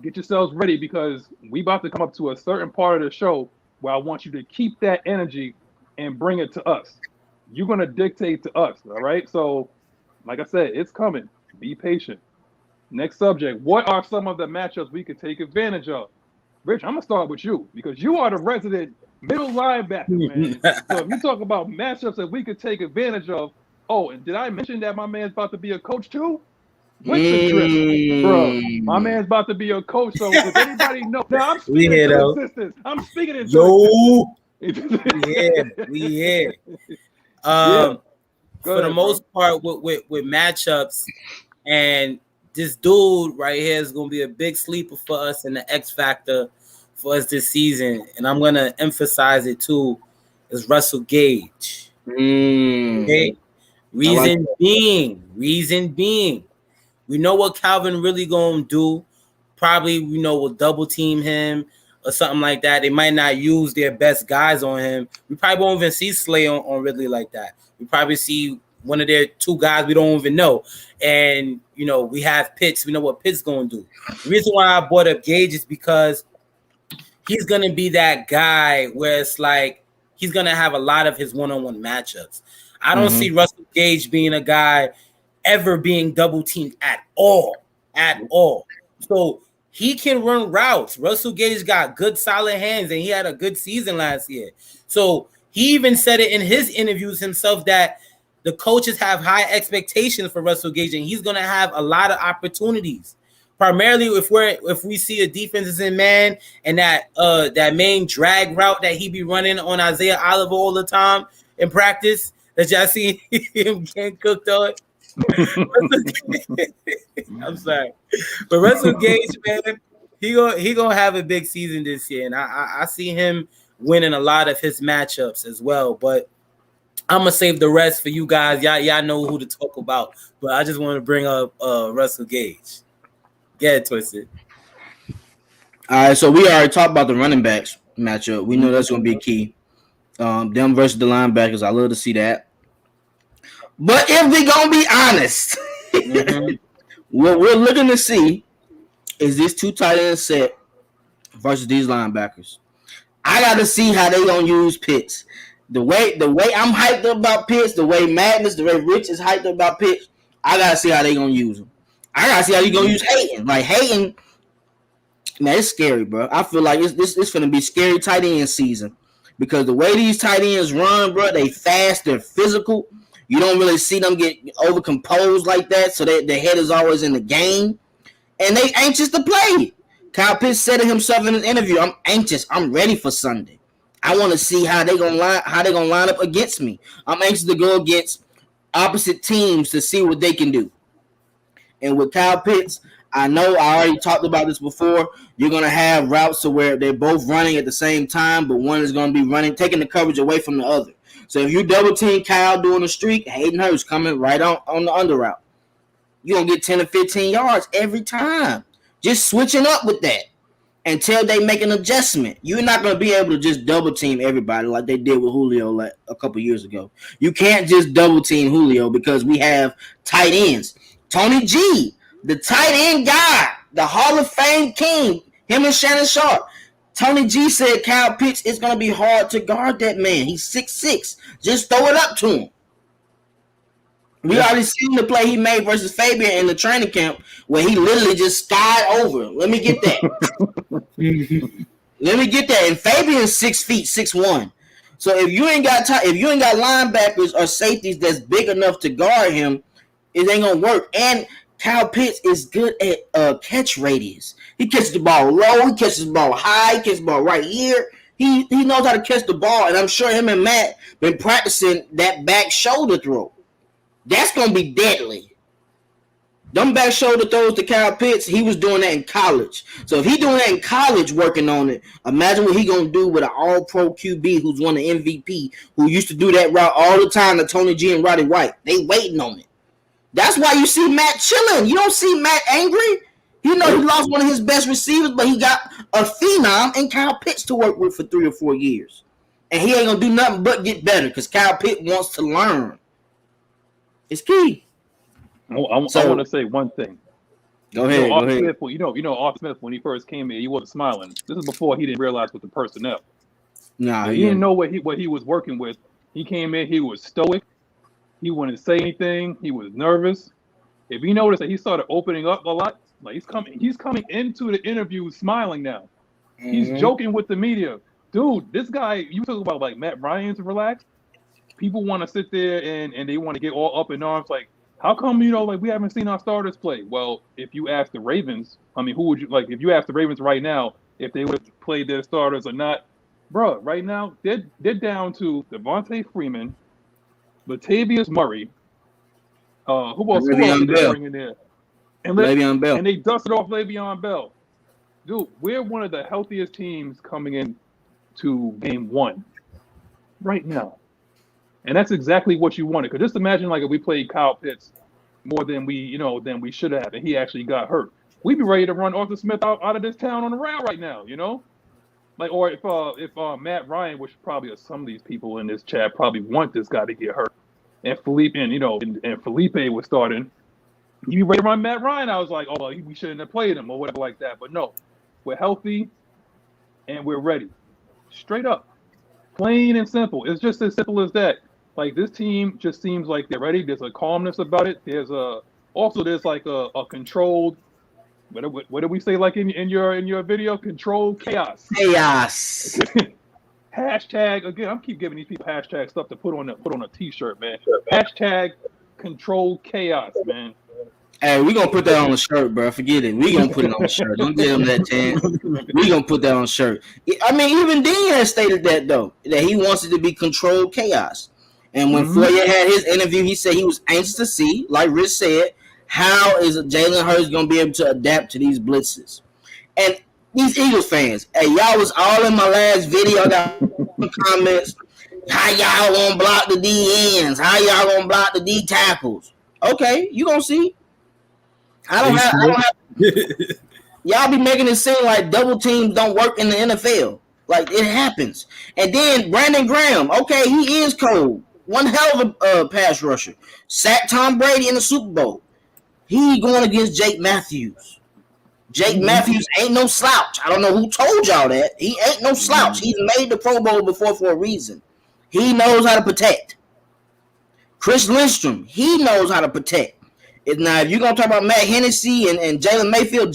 S1: Get yourselves ready, because we about to come up to a certain part of the show where I want you to keep that energy and bring it to us. You're going to dictate to us, all right? So, like I said, it's coming. Be patient. Next subject, what are some of the matchups we could take advantage of? Rich, I'm going to start with you, because you are the resident middle linebacker, man. So if you talk about matchups that we could take advantage of, oh, and did I mention that my man's about to be a coach too? With the drip, bro. My man's about to be a coach. So if anybody knows, now I'm speaking to assistants. I'm speaking to
S4: we here. For the most part, with matchups, and this dude right here is going to be a big sleeper for us and the X factor for us this season. And I'm going to emphasize it too, is Russell Gage. Okay? Reason being, we know what Calvin really gonna do. Probably, we'll double team him or something like that. They might not use their best guys on him. We probably won't even see Slay on Ridley like that. We probably see one of their 2 guys we don't even know. And, we have Pitts. We know what Pitts gonna do. The reason why I brought up Gage is because he's gonna be that guy where it's like he's gonna have a lot of his one-on-one matchups. I don't see Russell Gage being a guy ever being double teamed at all. So he can run routes. Russell Gage got good solid hands, and he had a good season last year. So he even said it in his interviews himself that the coaches have high expectations for Russell Gage, and he's going to have a lot of opportunities. Primarily if we see a defense is in man and that main drag route that he be running on Isaiah Oliver all the time in practice, that y'all see him getting cooked on. I'm sorry, but Russell Gage, man, he gonna have a big season this year, and I see him winning a lot of his matchups as well. But I'm gonna save the rest for you guys. Y'all know who to talk about, but I just want to bring up Russell Gage. Get it twisted.
S3: All right, so we already talked about the running backs matchup. We know that's gonna be key. Them versus the linebackers. I love to see that. But if we gonna be honest, what we're looking to see is this 2 tight end set versus these linebackers. I got to see how they gonna use Pitts. The way I'm hyped up about Pitts, the way Magnus, the way Rich is hyped up about Pitts, I gotta see how they gonna use him. I gotta see how you gonna use Hayden. Like Hayden, man, it's scary, bro. I feel like this gonna be scary tight end season. because the way these tight ends run, bro, they fast, they're physical. You don't really see them get overcomposed like that, so their head is always in the game, and they anxious to play. Kyle Pitts said to himself in his interview, "I'm anxious. I'm ready for Sunday. I want to see how they gonna line up against me. I'm anxious to go against opposite teams to see what they can do." And with Kyle Pitts, I know I already talked about this before. You're going to have routes to where they're both running at the same time, but one is going to be running, taking the coverage away from the other. So if you double team Kyle doing a streak, Hayden Hurst coming right on the under route. You're going to get 10 to 15 yards every time. Just switching up with that until they make an adjustment. You're not going to be able to just double team everybody like they did with Julio like a couple years ago. You can't just double team Julio because we have tight ends. Tony G, the tight end guy, the Hall of Fame king, him and Shannon Sharp. Tony G said Kyle Pitts is going to be hard to guard that man. He's 6'6". Just throw it up to him. We already seen the play he made versus Fabian in the training camp where he literally just skied over. Let me get that. Let me get that. And Fabian's 6 feet, 6'1". So if you ain't got linebackers or safeties that's big enough to guard him, it ain't gonna work. And Kyle Pitts is good at catch radius. He catches the ball low, he catches the ball high, he catches the ball right here. He knows how to catch the ball, and I'm sure him and Matt been practicing that back shoulder throw. That's gonna be deadly. Them back shoulder throws to Kyle Pitts, he was doing that in college. So if he doing that in college working on it, imagine what he gonna do with an all-pro QB who's won the MVP, who used to do that route all the time to Tony G and Roddy White. They waiting on it. That's why you see Matt chilling. You don't see Matt angry. You know he lost one of his best receivers, but he got a phenom in Kyle Pitts to work with for 3 or 4 years. And he ain't gonna do nothing but get better because Kyle Pitts wants to learn. It's key.
S1: I want to say one thing.
S3: Go ahead.
S1: Smith, Art Smith, when he first came in, he wasn't smiling. This is before he didn't realize with the personnel.
S3: Nah,
S1: he didn't know what he was working with. He came in, he was stoic. He wouldn't say anything. He was nervous. If you notice that he started opening up a lot, like he's coming into the interview smiling now. Mm-hmm. He's joking with the media. Dude, this guy, you talk about like Matt Ryan's relaxed. People want to sit there and they want to get all up in arms. Like, how come, we haven't seen our starters play? Well, if you ask the Ravens, who would you, if you ask the Ravens right now, if they would play their starters or not, bro, right now, they're down to Devontae Freeman, Latavius Murray, who else did they bring in there? And Le'Veon Bell. And they dusted off Le'Veon Bell. Dude, we're one of the healthiest teams coming in to game 1 right now. And that's exactly what you wanted. Because just imagine if we played Kyle Pitts more than we should have, and he actually got hurt. We'd be ready to run Arthur Smith out of this town on the route right now, or if Matt Ryan, which probably some of these people in this chat probably want this guy to get hurt, and Felipe was starting, you'd be ready to run Matt Ryan. I was like, oh, we shouldn't have played him or whatever like that. But no, we're healthy and we're ready. Straight up. Plain and simple. It's just as simple as that. This team just seems like they're ready. There's a calmness about it. There's a controlled, what did we say in your video? Controlled chaos.
S3: Chaos.
S1: Hashtag, again, I'm keep giving these people hashtag stuff to put on a t-shirt, man. Hashtag controlled chaos, man.
S3: Hey, we're going to put that on the shirt, bro. Forget it. We're going to put it on the shirt. Don't give him that chance. We're going to put that on the shirt. Even Dean has stated that, though, that he wants it to be controlled chaos. And when Foyer had his interview, he said he was anxious to see, like Rich said, how is Jalen Hurts going to be able to adapt to these blitzes? And these Eagles fans, hey, y'all was all in my last video. I got comments. How y'all gonna block the D ends? How y'all gonna block the D tackles? Okay, you gonna see. I don't have. Y'all be making it seem like double teams don't work in the NFL. Like it happens. And then Brandon Graham, okay, he is cold. One hell of a pass rusher. Sacked Tom Brady in the Super Bowl. He going against Jake Matthews. Jake Matthews ain't no slouch. I don't know who told y'all that. He ain't no slouch. He's made the Pro Bowl before for a reason. He knows how to protect. Chris Lindstrom, he knows how to protect. Now, if you're going to talk about Matt Hennessy and Jalen Mayfield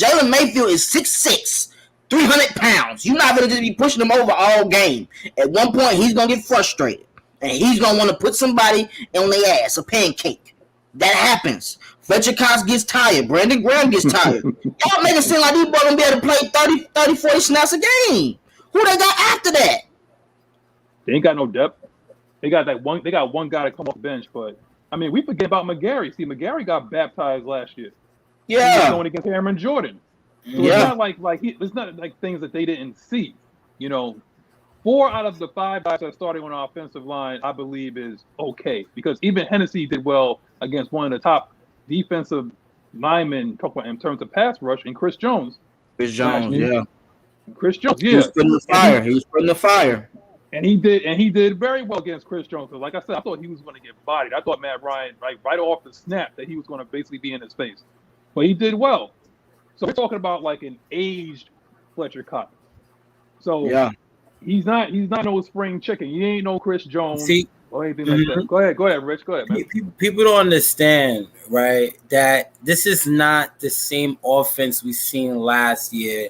S3: is 6'6". 300 pounds. You're not going to just be pushing him over all game. At one point, he's going to get frustrated. And he's going to want to put somebody on their ass, a pancake. That happens. Fletcher Cox gets tired. Brandon Graham gets tired. Y'all make it seem like these boys going to be able to play 30, 40 snaps a game. Who they got after that?
S1: They ain't got no depth. They got one guy to come off the bench, but I mean, we forget about McGarry. See, McGarry got baptized last year.
S3: Yeah.
S1: He was going against Cameron Jordan. So it's not it's not like things that they didn't see. 4 out of the 5 guys that are starting on our offensive line, I believe, is okay, because even Hennessy did well against one of the top defensive linemen in terms of pass rush, and Chris Jones.
S3: Chris Jones, yeah.
S1: He was putting
S3: the fire.
S1: And he did very well against Chris Jones. Like I said, I thought he was going to get bodied. I thought Matt Ryan, right off the snap, that he was going to basically be in his face. But he did well. So we're talking about like an aged Fletcher Cox. So yeah, he's not no spring chicken. He ain't no Chris Jones or anything like that. Go ahead, Rich. Go ahead, man.
S4: People don't understand, right, that this is not the same offense we seen last year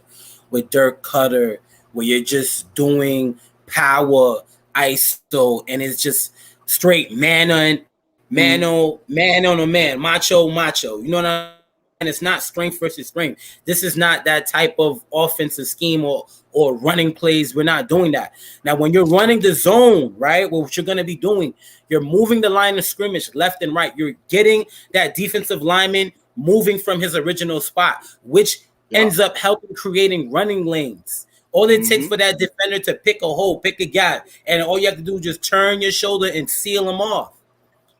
S4: with Dirk Cutter, where you're just doing power ISO and it's just straight man on man, macho. You know what I mean? And it's not strength versus strength. This is not that type of offensive scheme or running plays. We're not doing that. Now, when you're running the zone, right, what you're going to be doing, you're moving the line of scrimmage left and right. You're getting that defensive lineman moving from his original spot, which ends up helping creating running lanes. All it takes for that defender to pick a hole, pick a gap, and all you have to do is just turn your shoulder and seal him off.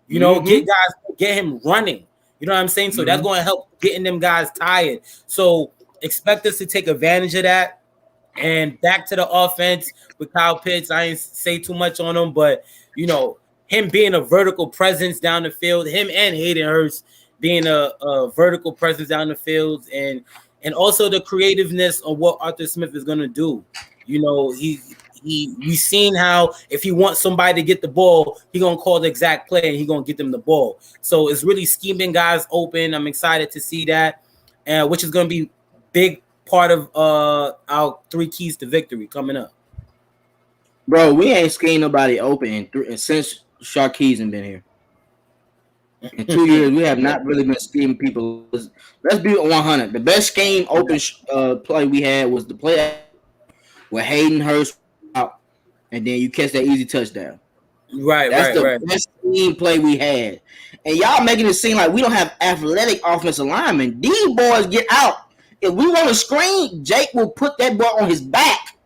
S4: Get him running. You know what I'm saying? So that's going to help getting them guys tired. So expect us to take advantage of that. And back to the offense with Kyle Pitts, I ain't say too much on him, but, him being a vertical presence down the field, him and Hayden Hurst being a vertical presence down the field, and also the creativeness of what Arthur Smith is going to do. We've seen how if he wants somebody to get the ball, he's going to call the exact play and he's going to get them the ball. So it's really scheming guys open. I'm excited to see that, which is going to be big part of our 3 keys to victory coming up.
S3: Bro, we ain't schemed nobody open since Sharkeez been here. In 2 years, we have not really been scheming people. Let's be 100. The best scheme open play we had was the play where Hayden Hurst out, and then you catch that easy touchdown. That's the best scheme play we had. And y'all making it seem like we don't have athletic offensive linemen. These boys get out. If we want to screen, Jake will put that ball on his back.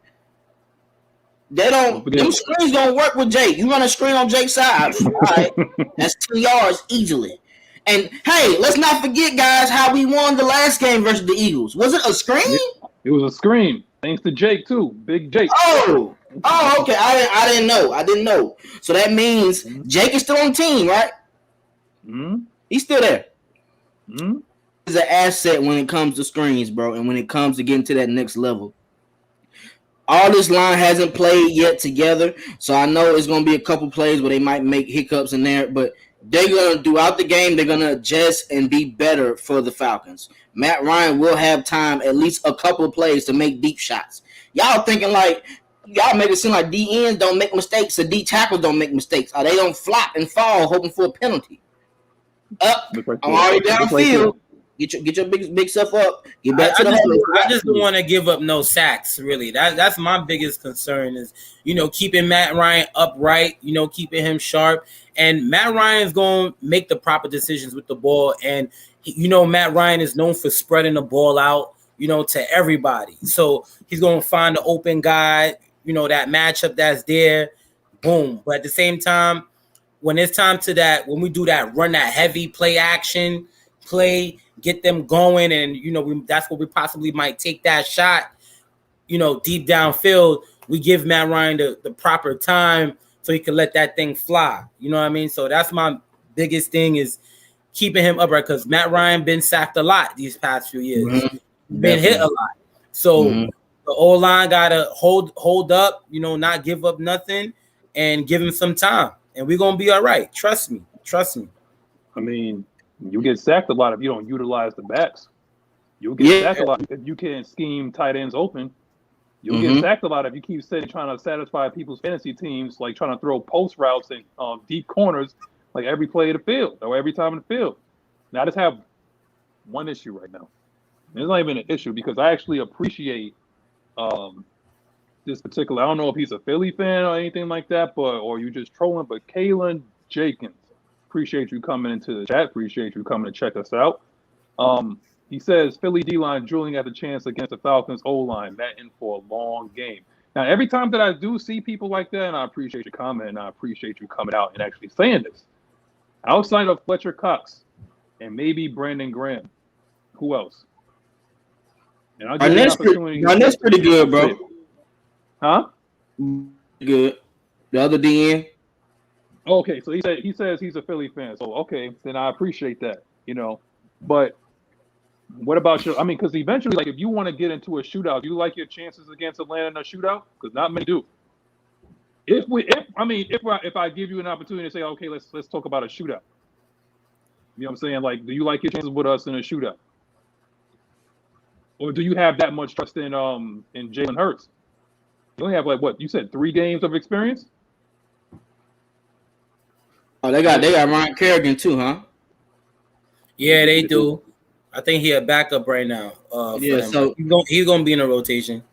S3: Them screens don't work with Jake. You run a screen on Jake's side. All right. That's 2 yards easily. And hey, let's not forget, guys, how we won the last game versus the Eagles. Was it a screen?
S1: It was a screen. Thanks to Jake too. Big Jake.
S3: Oh, okay. I didn't know. So that means Jake is still on the team, right? He's still there. He's an asset when it comes to screens, bro, and when it comes to getting to that next level. All this line hasn't played yet together, so I know it's going to be a couple plays where they might make hiccups in there, but they're going to, throughout the game, they're going to adjust and be better for the Falcons. Matt Ryan will have time, at least a couple of plays, to make deep shots. Y'all thinking like, y'all make it seem like D ends don't make mistakes, or D tackles don't make mistakes, or they don't flop and fall hoping for a penalty. I'm already downfield. Get your big stuff up. Get back to the hole.
S4: I just don't want to give up no sacks, really. That's my biggest concern is, keeping Matt Ryan upright, keeping him sharp. And Matt Ryan's going to make the proper decisions with the ball. And, Matt Ryan is known for spreading the ball out, to everybody. So he's going to find the open guy, that matchup that's there. Boom. But at the same time, when it's time to that, when we do that, run that heavy play action, get them going, and that's where we possibly might take that shot, deep downfield. We give Matt Ryan the proper time so he can let that thing fly. You know what I mean? So that's my biggest thing is keeping him upright, because Matt Ryan been sacked a lot these past few years. Been hit a lot. So the O-line gotta hold up, not give up nothing, and give him some time, and we're gonna be all right. Trust me.
S1: I mean, you get sacked a lot if you don't utilize the backs. You'll get sacked a lot if you can't scheme tight ends open. You'll get sacked a lot if you keep trying to satisfy people's fantasy teams, like trying to throw post routes and deep corners like every play of the field or every time in the field. Now, I just have one issue right now. It's not even an issue because I actually appreciate this particular. I don't know if he's a Philly fan or anything like that, or you just trolling. But Kalen Jenkins, appreciate you coming into the chat. Appreciate you coming to check us out. He says Philly D-line drooling at the chance against the Falcons O-line. That in for a long game. Now, every time that I do see people like that, and I appreciate your comment, and I appreciate you coming out and actually saying this, outside of Fletcher Cox and maybe Brandon Graham, who else? And I'll give you an opportunity.
S3: That's pretty good, bro.
S1: Huh?
S3: Good. The other DN.
S1: Okay, so he says he's a Philly fan. So okay, then I appreciate that. But what about you? I mean, because eventually, like, if you want to get into a shootout, do you like your chances against Atlanta in a shootout? Because not many do. If I give you an opportunity to say, okay, let's talk about a shootout. You know what I'm saying? Like, do you like your chances with us in a shootout? Or do you have that much trust in Jalen Hurts? You only have, like, what you said, 3 games of experience?
S3: Oh, they got Ryan Kerrigan too, huh?
S4: Yeah, they do. I think he a backup right now. So he's gonna be in a rotation.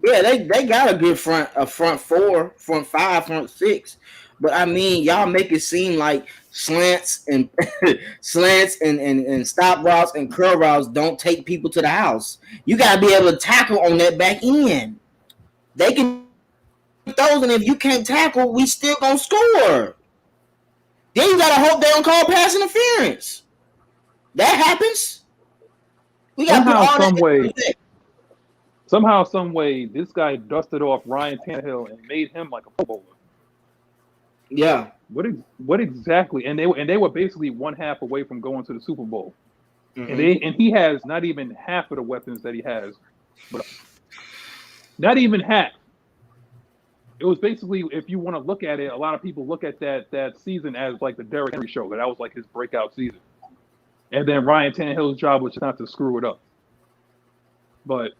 S3: Yeah, they got a good front 4, front 5, front 6. But I mean, y'all make it seem like slants and stop routes and curl routes don't take people to the house. You gotta be able to tackle on that back end. They can those, and if you can't tackle, we still gonna score. Then you gotta hope they don't call pass interference. That happens. We got
S1: somehow, some way, this guy dusted off Ryan Tannehill and made him like a Pro Bowler.
S3: Yeah.
S1: What exactly? And they were basically one half away from going to the Super Bowl. Mm-hmm. And he has not even half of the weapons that he has, but not even half. It was basically, if you want to look at it, a lot of people look at that season as like the Derrick Henry show. That was like his breakout season. And then Ryan Tannehill's job was not to screw it up. But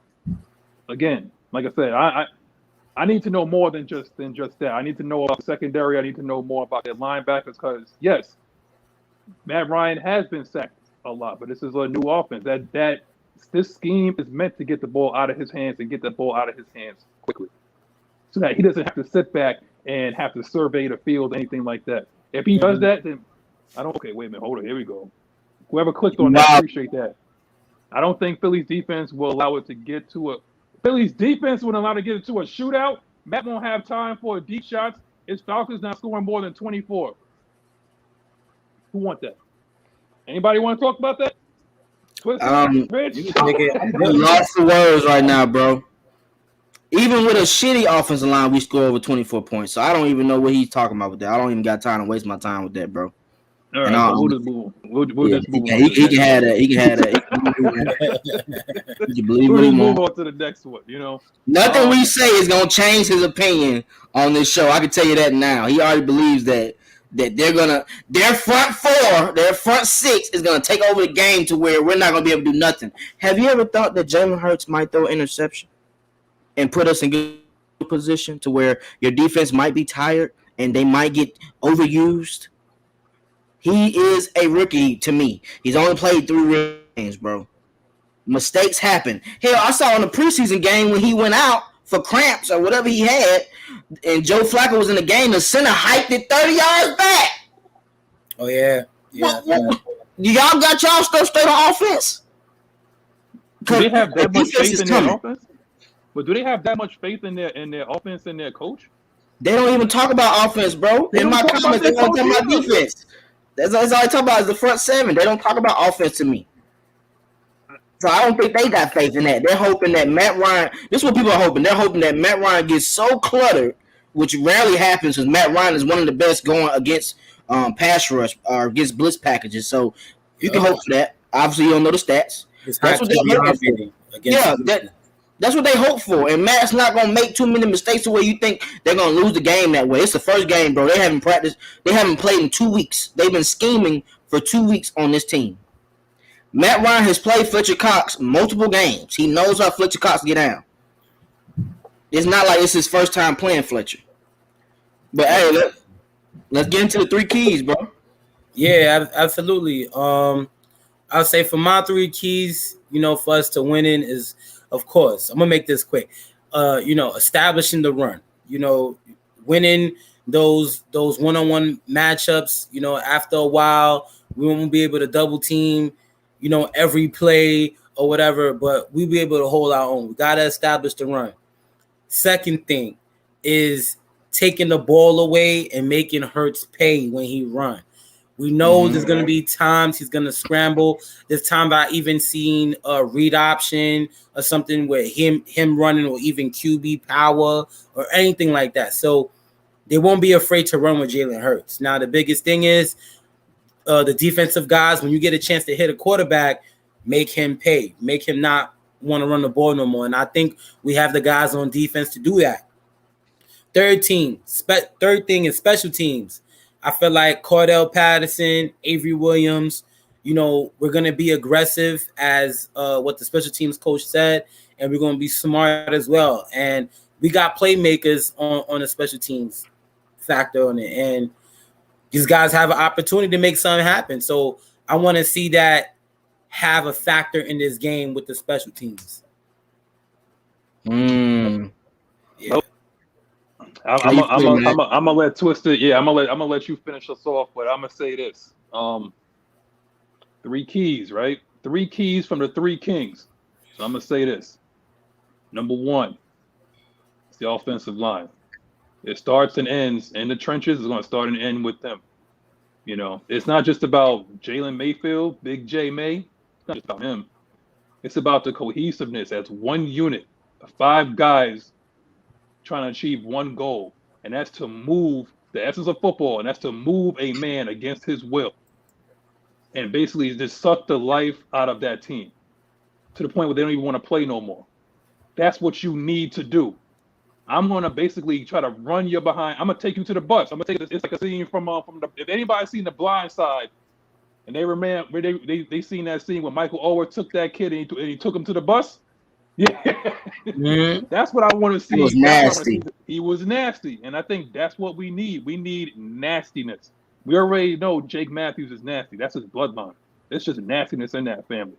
S1: again, like I said, I need to know more than just that. I need to know about the secondary. I need to know more about their linebackers because yes, Matt Ryan has been sacked a lot, but this is a new offense. This scheme is meant to get the ball out of his hands and get the ball out of his hands quickly, so that he doesn't have to sit back and have to survey the field, anything like that. If he does that, then I don't. Okay, wait a minute, hold on. Here we go. Whoever clicked on that, appreciate that. I don't think Philly's defense will allow it to get to a. Philly's defense wouldn't allow it to get into a shootout. Matt won't have time for deep shots. His Falcons not scoring more than 24. Who want that? Anybody want to talk about that?
S3: Lost for words right now, bro. Even with a shitty offensive line, we score over 24 points. So I don't even know what he's talking about with that. I don't even got time to waste my time with that, bro.
S1: All right, so we'll just move. We'll just move on.
S3: He can have that. He can have that.
S1: We'll move on to the next one.
S3: Nothing we say is gonna change his opinion on this show. I can tell you that now. He already believes that their front 4, their front 6 is gonna take over the game to where we're not gonna be able to do nothing. Have you ever thought that Jalen Hurts might throw an interception and put us in good position to where your defense might be tired and they might get overused? He is a rookie to me. He's only played 3 games, bro. Mistakes happen. Hell, I saw in the preseason game when he went out for cramps or whatever he had, and Joe Flacco was in the game, the center hiked it 30 yards back.
S4: Oh, yeah.
S3: Y'all got y'all stuff straight on offense?
S1: Do they have that much faith in their offense? But do they have that much faith in their offense and their coach?
S3: They don't even talk about offense, bro. In my comments, they don't talk about defense. That's all I talk about is the front 7. They don't talk about offense to me. So I don't think they got faith in that. They're hoping that Matt Ryan – this is what people are hoping. They're hoping that Matt Ryan gets so cluttered, which rarely happens because Matt Ryan is one of the best going against pass rush or against blitz packages. So you can hope for that. Obviously, you don't know the stats. That's what they're hoping for. Yeah, that's what they hope for. And Matt's not going to make too many mistakes to where you think they're going to lose the game that way. It's the first game, bro. They haven't practiced. They haven't played in 2 weeks. They've been scheming for 2 weeks on this team. Matt Ryan has played Fletcher Cox multiple games. He knows how Fletcher Cox get down. It's not like it's his first time playing Fletcher. But hey, let's get into the 3 keys, bro.
S4: Yeah, absolutely. I'll say for my 3 keys, for us to winning is, of course, I'm gonna make this quick. Establishing the run. Winning those one-on-one matchups. After a while, we won't be able to double team, every play or whatever, but we'll be able to hold our own. We gotta establish the run. Second thing is taking the ball away and making Hurts pay when he run. We know there's going to be times he's going to scramble. There's times I even seen a read option or something where him running or even QB power or anything like that. So they won't be afraid to run with Jalen Hurts. Now, the biggest thing is the defensive guys, when you get a chance to hit a quarterback, make him pay. Make him not want to run the ball no more. And I think we have the guys on defense to do that. Third thing is special teams. I feel like Cordell Patterson, Avery Williams, we're going to be aggressive as what the special teams coach said, and we're going to be smart as well. And we got playmakers on the special teams factor on it. And these guys have an opportunity to make something happen. So I want to see that have a factor in this game with the special teams.
S1: Yeah. I'm gonna let Twisted. Yeah, I'm gonna let you finish us off, but I'm gonna say this: 3 keys, right? 3 keys from the 3 kings. So I'm gonna say this: number 1, it's the offensive line. It starts and ends in the trenches. It's gonna start and end with them. It's not just about Jalen Mayfield, Big J May. It's not just about him. It's about the cohesiveness as one unit, 5 guys trying to achieve one goal, and that's to move the essence of football, and that's to move a man against his will, and basically just suck the life out of that team to the point where they don't even want to play no more. That's what you need to do. I'm gonna basically try to run you behind. I'm gonna take you to the bus. I'm gonna take it. It's like a scene from the. If anybody's seen The Blind Side, and they remember they seen that scene where Michael Oher took that kid and he took him to the bus. Yeah, that's what I want to see.
S3: He was nasty.
S1: He was nasty, and I think that's what we need. We need nastiness. We already know Jake Matthews is nasty. That's his bloodline. It's just nastiness in that family.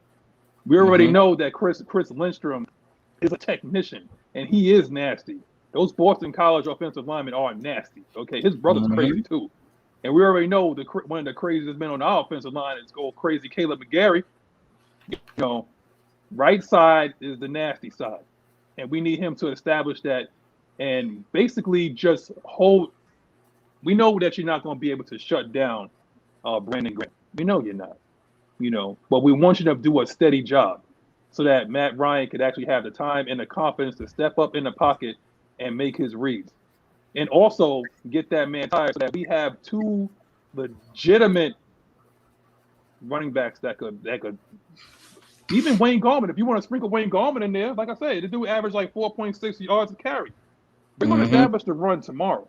S1: We already know that Chris Lindstrom is a technician, and he is nasty. Those Boston College offensive linemen are nasty. Okay, his brother's crazy too, and we already know one of the craziest men on our offensive line is old crazy Caleb McGarry. Right side is the nasty side, and we need him to establish that and basically just hold. We know that you're not going to be able to shut down Brandon Graham. We know you're not, but we want you to do a steady job so that Matt Ryan could actually have the time and the confidence to step up in the pocket and make his reads, and also get that man tired so that we have 2 legitimate running backs that could. Even Wayne Gallman, if you want to sprinkle Wayne Gallman in there, like I said, the dude averaged like 4.6 yards a carry. We're going to establish the run tomorrow.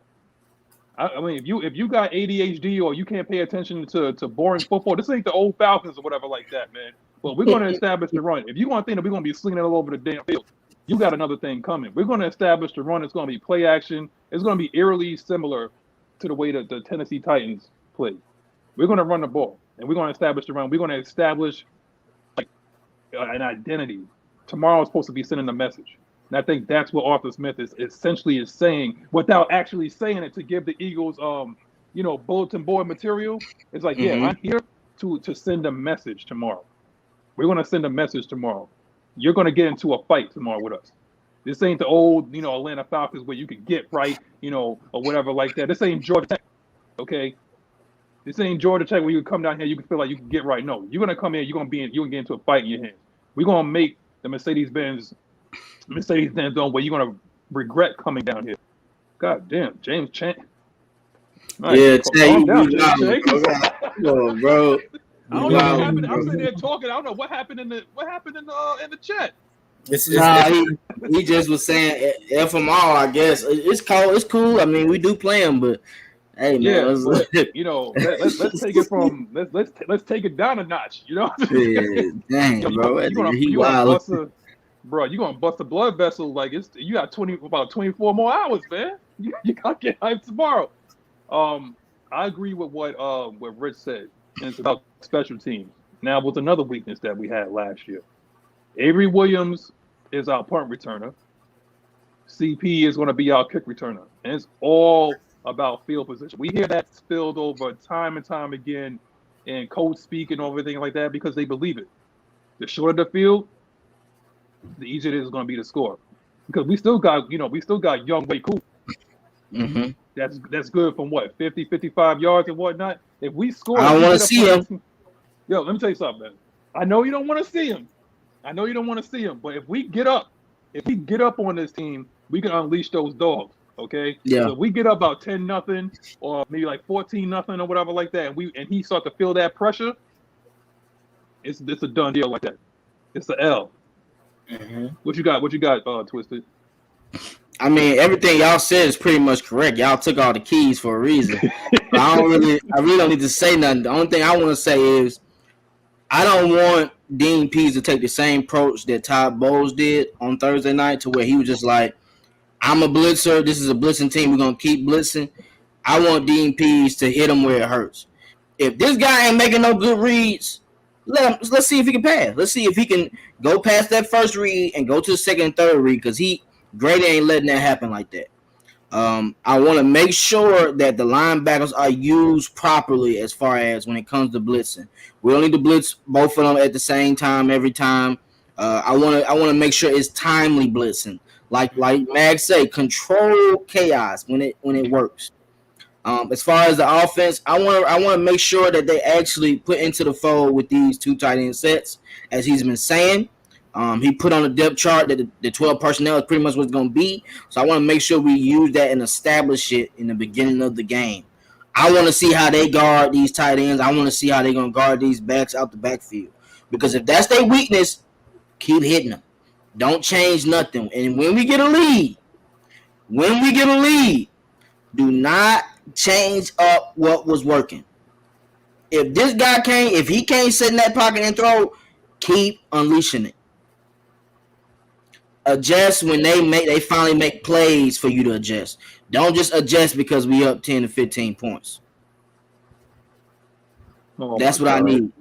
S1: I mean, if you got ADHD or you can't pay attention to boring football, this ain't the old Falcons or whatever like that, man. But we're going to establish the run. If you want to think that we're going to be slinging it all over the damn field, you got another thing coming. We're going to establish the run. It's going to be play action. It's going to be eerily similar to the way that the Tennessee Titans play. We're going to run the ball, and we're going to establish the run. We're going to establish an identity. Tomorrow is supposed to be sending a message. And I think that's what Arthur Smith is essentially saying without actually saying it to give the Eagles bulletin board material. It's like, yeah, I'm here to send a message tomorrow. We're going to send a message tomorrow. You're going to get into a fight tomorrow with us. This ain't the old, Atlanta Falcons where you can get right, or whatever like that. This ain't Georgia Tech, okay? This ain't Georgia Tech where you can come down here, you can feel like you can get right. No, you're gonna come here, you're gonna get into a fight in your hands. We're gonna make the Mercedes-Benz zone where you're gonna regret coming down here. God damn, James Chan. Right,
S3: yeah,
S1: calm down, Jay.
S3: Bro.
S1: I don't know what happened. I'm sitting there talking. I don't know what happened in the chat.
S3: He just was saying FMR. I guess it's cool. It's cool. I mean, we do play them, but hey, man,
S1: yeah, let's take it from let's take it down a notch.
S3: Yeah, dang, bro.
S1: You gonna bro, you're gonna bust a blood vessel like you got about 24 more hours, man. You gotta get hyped tomorrow. I agree with what Rich said, and it's about special teams. Now, with another weakness that we had last year, Avery Williams is our punt returner. CP is going to be our kick returner, and it's all about field position. We hear that spilled over time and time again in coach speak and everything like that because they believe it. The shorter the field, the easier it is going to be to score. Because we still got young Way Cool.
S3: Mm-hmm.
S1: That's good from what, 50, 55 yards and whatnot. If we score,
S3: I don't want to see him.
S1: Yo, let me tell you something, man. I know you don't want to see him. But if we get up on this team, we can unleash those dogs. Okay.
S3: Yeah.
S1: So if we get up about 10-0 or maybe like 14-0 or whatever like that, and he start to feel that pressure, it's a done deal like that. It's an L.
S3: Mm-hmm.
S1: What you got, Twisted?
S3: I mean, everything y'all said is pretty much correct. Y'all took all the keys for a reason. I really don't need to say nothing. The only thing I want to say is I don't want Dean Pease to take the same approach that Todd Bowles did on Thursday night, to where he was just like, I'm a blitzer. This is a blitzing team. We're going to keep blitzing. I want Dean Pease to hit him where it hurts. If this guy ain't making no good reads, let's see if he can pass. Let's see if he can go past that first read and go to the second and third read, because Grady ain't letting that happen like that. I want to make sure that the linebackers are used properly as far as when it comes to blitzing. We don't need to blitz both of them at the same time every time. I want to make sure it's timely blitzing. Like Mag say, control chaos when it works. As far as the offense, I want to make sure that they actually put into the fold with these two tight end sets, as he's been saying. He put on a depth chart that the 12 personnel is pretty much what's going to be. So I want to make sure we use that and establish it in the beginning of the game. I want to see how they guard these tight ends. I want to see how they're going to guard these backs out the backfield. Because if that's their weakness, keep hitting them. Don't change nothing. And when we get a lead, do not change up what was working. If this guy if he can't sit in that pocket and throw, keep unleashing it. Adjust when they finally make plays for you to adjust. Don't just adjust because we up 10 to 15 points. That's what I need.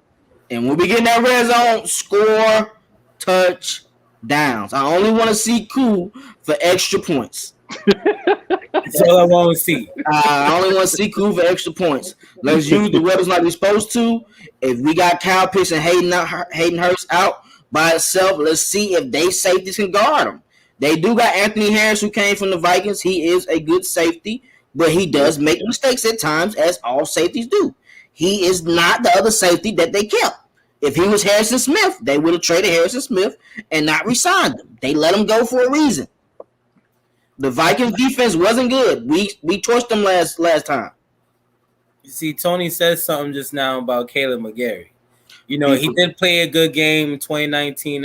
S3: And when we get in that red zone, score touchdowns. I only want to see Koo for extra points.
S4: That's all I want to see.
S3: I only want to see Koo for extra points. Let's use the weapons like we're supposed to. If we got Kyle Pitts and Hayden Hurst out by itself, let's see if they safeties can guard them. They do got Anthony Harris, who came from the Vikings. He is a good safety, but he does make mistakes at times, as all safeties do. He is not the other safety that they kept. If he was Harrison Smith, they would have traded Harrison Smith and not re-signed him. They let him go for a reason. The Vikings defense wasn't good. We torched them last time.
S4: You see, Tony said something just now about Caleb McGarry. You know, he did play a good game in 2019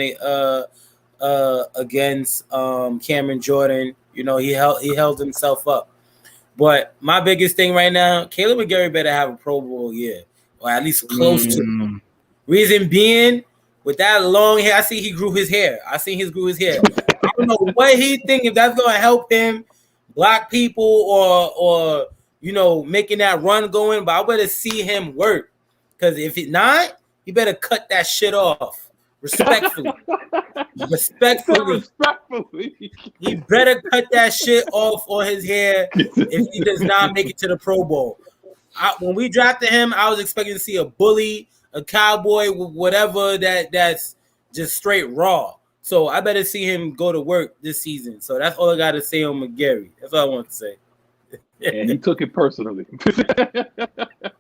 S4: against Cameron Jordan. You know, he held himself up. But my biggest thing right now, Caleb McGarry better have a Pro Bowl year, or at least close to. Reason being, with that long hair, I see he grew his hair. I don't know what he think, if that's gonna help him block people or making that run going. But I better see him work, because if it not, he better cut that shit off respectfully. He better cut that shit off on his hair if he does not make it to the Pro Bowl. When we drafted him, I was expecting to see a bully, a cowboy, whatever that's just straight raw. So I better see him go to work this season. So that's all I got to say on McGarry. That's all I want to say.
S1: And he took it personally.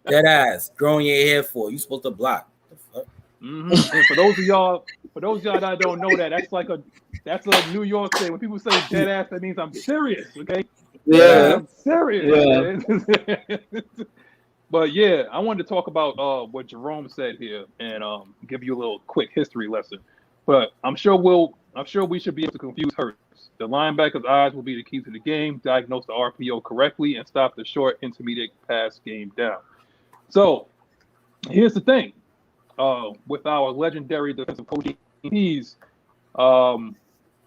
S4: Dead ass. Growing your hair for. You supposed to block. The fuck?
S1: Mm-hmm. And for those of y'all that don't know that's a New York thing. When people say dead ass, that means I'm serious. Okay.
S3: Yeah.
S1: I'm serious. Yeah. But yeah, I wanted to talk about what Jerome said here and give you a little quick history lesson. But I'm sure we should be able to confuse Hurts. The linebacker's eyes will be the key to the game, diagnose the RPO correctly, and stop the short intermediate pass game down. So here's the thing. With our legendary defensive coach,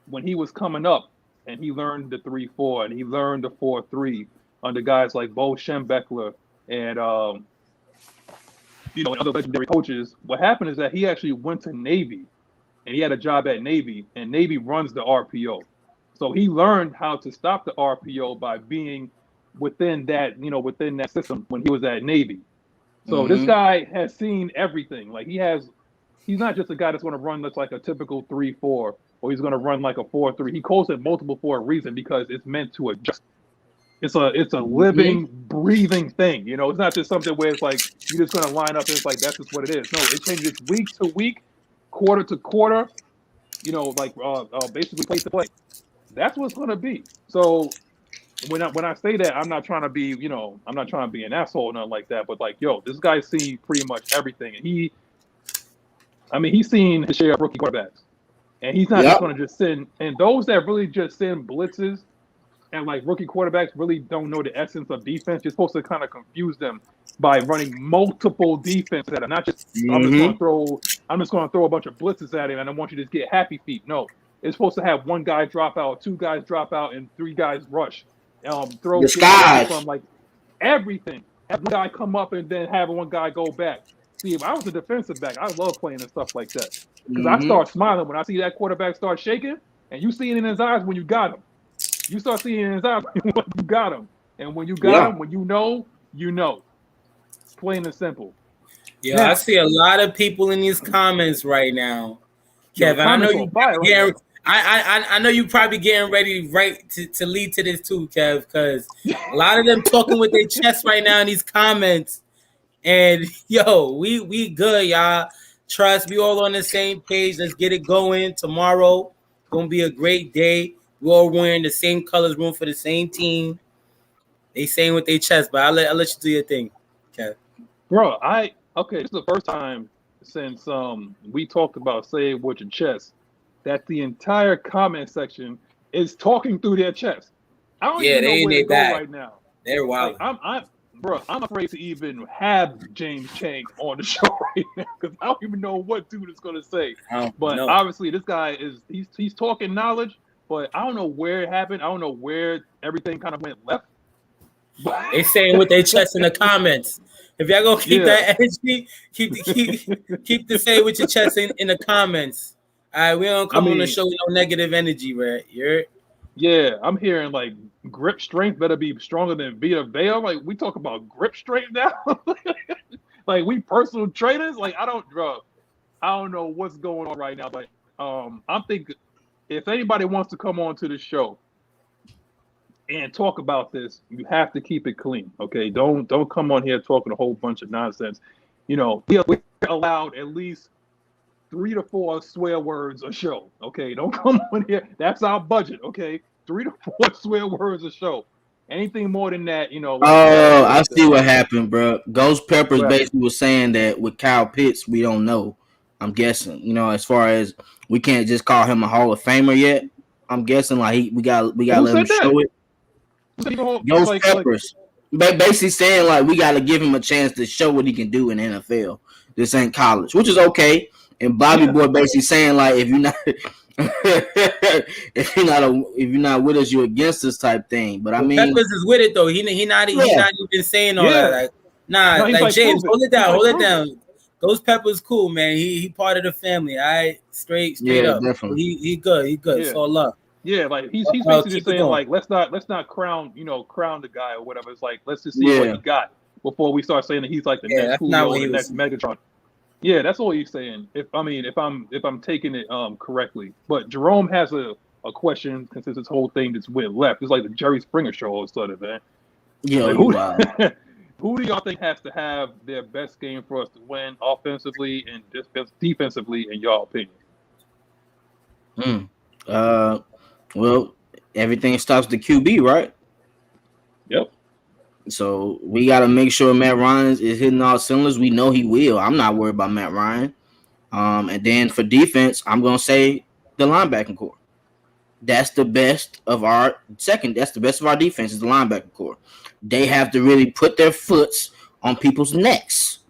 S1: when he was coming up and he learned the 3-4 and he learned the 4-3 under guys like Bo Schembechler and and other legendary coaches, what happened is that he actually went to Navy and he had a job at Navy, and Navy runs the RPO. So he learned how to stop the RPO by being within that system when he was at Navy. So this guy has seen everything. Like he's not just a guy that's going to run that's like a typical 3-4 or he's going to run like a 4-3. He calls it multiple for a reason because it's meant to adjust. It's a living, breathing thing. It's not just something where it's like you're just going to line up and it's like that's just what it is. No, it changes week to week, quarter to quarter. Basically place to play. That's what it's going to be. So when I say that, I'm not trying to be an asshole or nothing like that. But this guy's seen pretty much everything, and he's seen his share of rookie quarterbacks, and he's not just going to just send. And those that really just send blitzes and rookie quarterbacks really don't know the essence of defense. You're supposed to kind of confuse them by running multiple defenses at him, not just I'm just going to throw a bunch of blitzes at him, and I want you to just get happy feet. No, it's supposed to have one guy drop out, two guys drop out, and three guys rush. Throw from everything. Have one guy come up and then have one guy go back. See, if I was a defensive back, I love playing and stuff like that because I start smiling when I see that quarterback start shaking, and you see it in his eyes when you got him. You start seeing it in his eyes when you got him, and when you got him, when you know. Plain and simple.
S4: Yeah, now, I see a lot of people in these comments right now, Kevin. I know you. I know you probably getting ready to lead to this too, Kev, because a lot of them talking with their chest right now in these comments. And we good, y'all. Trust, we all on the same page. Let's get it going. Tomorrow gonna be a great day. We're all wearing the same colors, room for the same team. They saying with their chest, but I'll let you do your thing, Kev.
S1: Bro, this is the first time since we talked about say it with your chest that the entire comment section is talking through their chest. I don't even know where to go right now.
S4: They're wild.
S1: I'm afraid to even have James Chang on the show right now because I don't even know what dude is going to say. But obviously, this guy he's talking knowledge, but I don't know where it happened. I don't know where everything kind of went left.
S4: They saying with their chest in the comments. If y'all gonna keep that energy, keep the say with your chest in the comments. All right, we don't come on the show with no negative energy, right?
S1: Yeah, I'm hearing grip strength better be stronger than Vita Vea. We talk about grip strength now. We personal trainers. I don't know what's going on right now. But I'm thinking if anybody wants to come on to the show and talk about this, you have to keep it clean, okay? Don't come on here talking a whole bunch of nonsense. We're allowed at least 3 to 4 swear words a show, okay? Don't come on here. That's our budget, okay? 3 to 4 swear words a show. Anything more than that,
S3: I see what happened, bro. Ghost Peppers basically was saying that with Kyle Pitts, we don't know. I'm guessing, as far as we can't just call him a Hall of Famer yet. I'm guessing we got to let him show it. Ghost Peppers, basically saying we got to give him a chance to show what he can do in the NFL. This ain't college, which is okay. And Bobby Boy basically saying if you're not if you're not with us, you're against us type thing. But
S4: Peppers is with it though. He not even saying all that. James, hold it down. Those Peppers cool, man. He part of the family. All right, straight up.
S3: Definitely.
S4: He good. Yeah. It's all love.
S1: Yeah, he's basically saying let's not crown the guy or whatever. It's let's just see what he got before we start saying that he's the next Julio, the next Megatron. Yeah, that's all he's saying. If I'm taking it correctly. But Jerome has a question since this whole thing just went left. It's like the Jerry Springer show all of a sudden, man.
S3: Yeah,
S1: who do y'all think has to have their best game for us to win offensively and defensively in y'all opinion?
S3: Well, everything stops the QB, right?
S1: Yep.
S3: So we got to make sure Matt Ryan is hitting all cylinders. We know he will. I'm not worried about Matt Ryan. And then for defense, I'm going to say the linebacking core. That's the best of our That's the best of our defense is the linebacking core. They have to really put their foots on people's necks.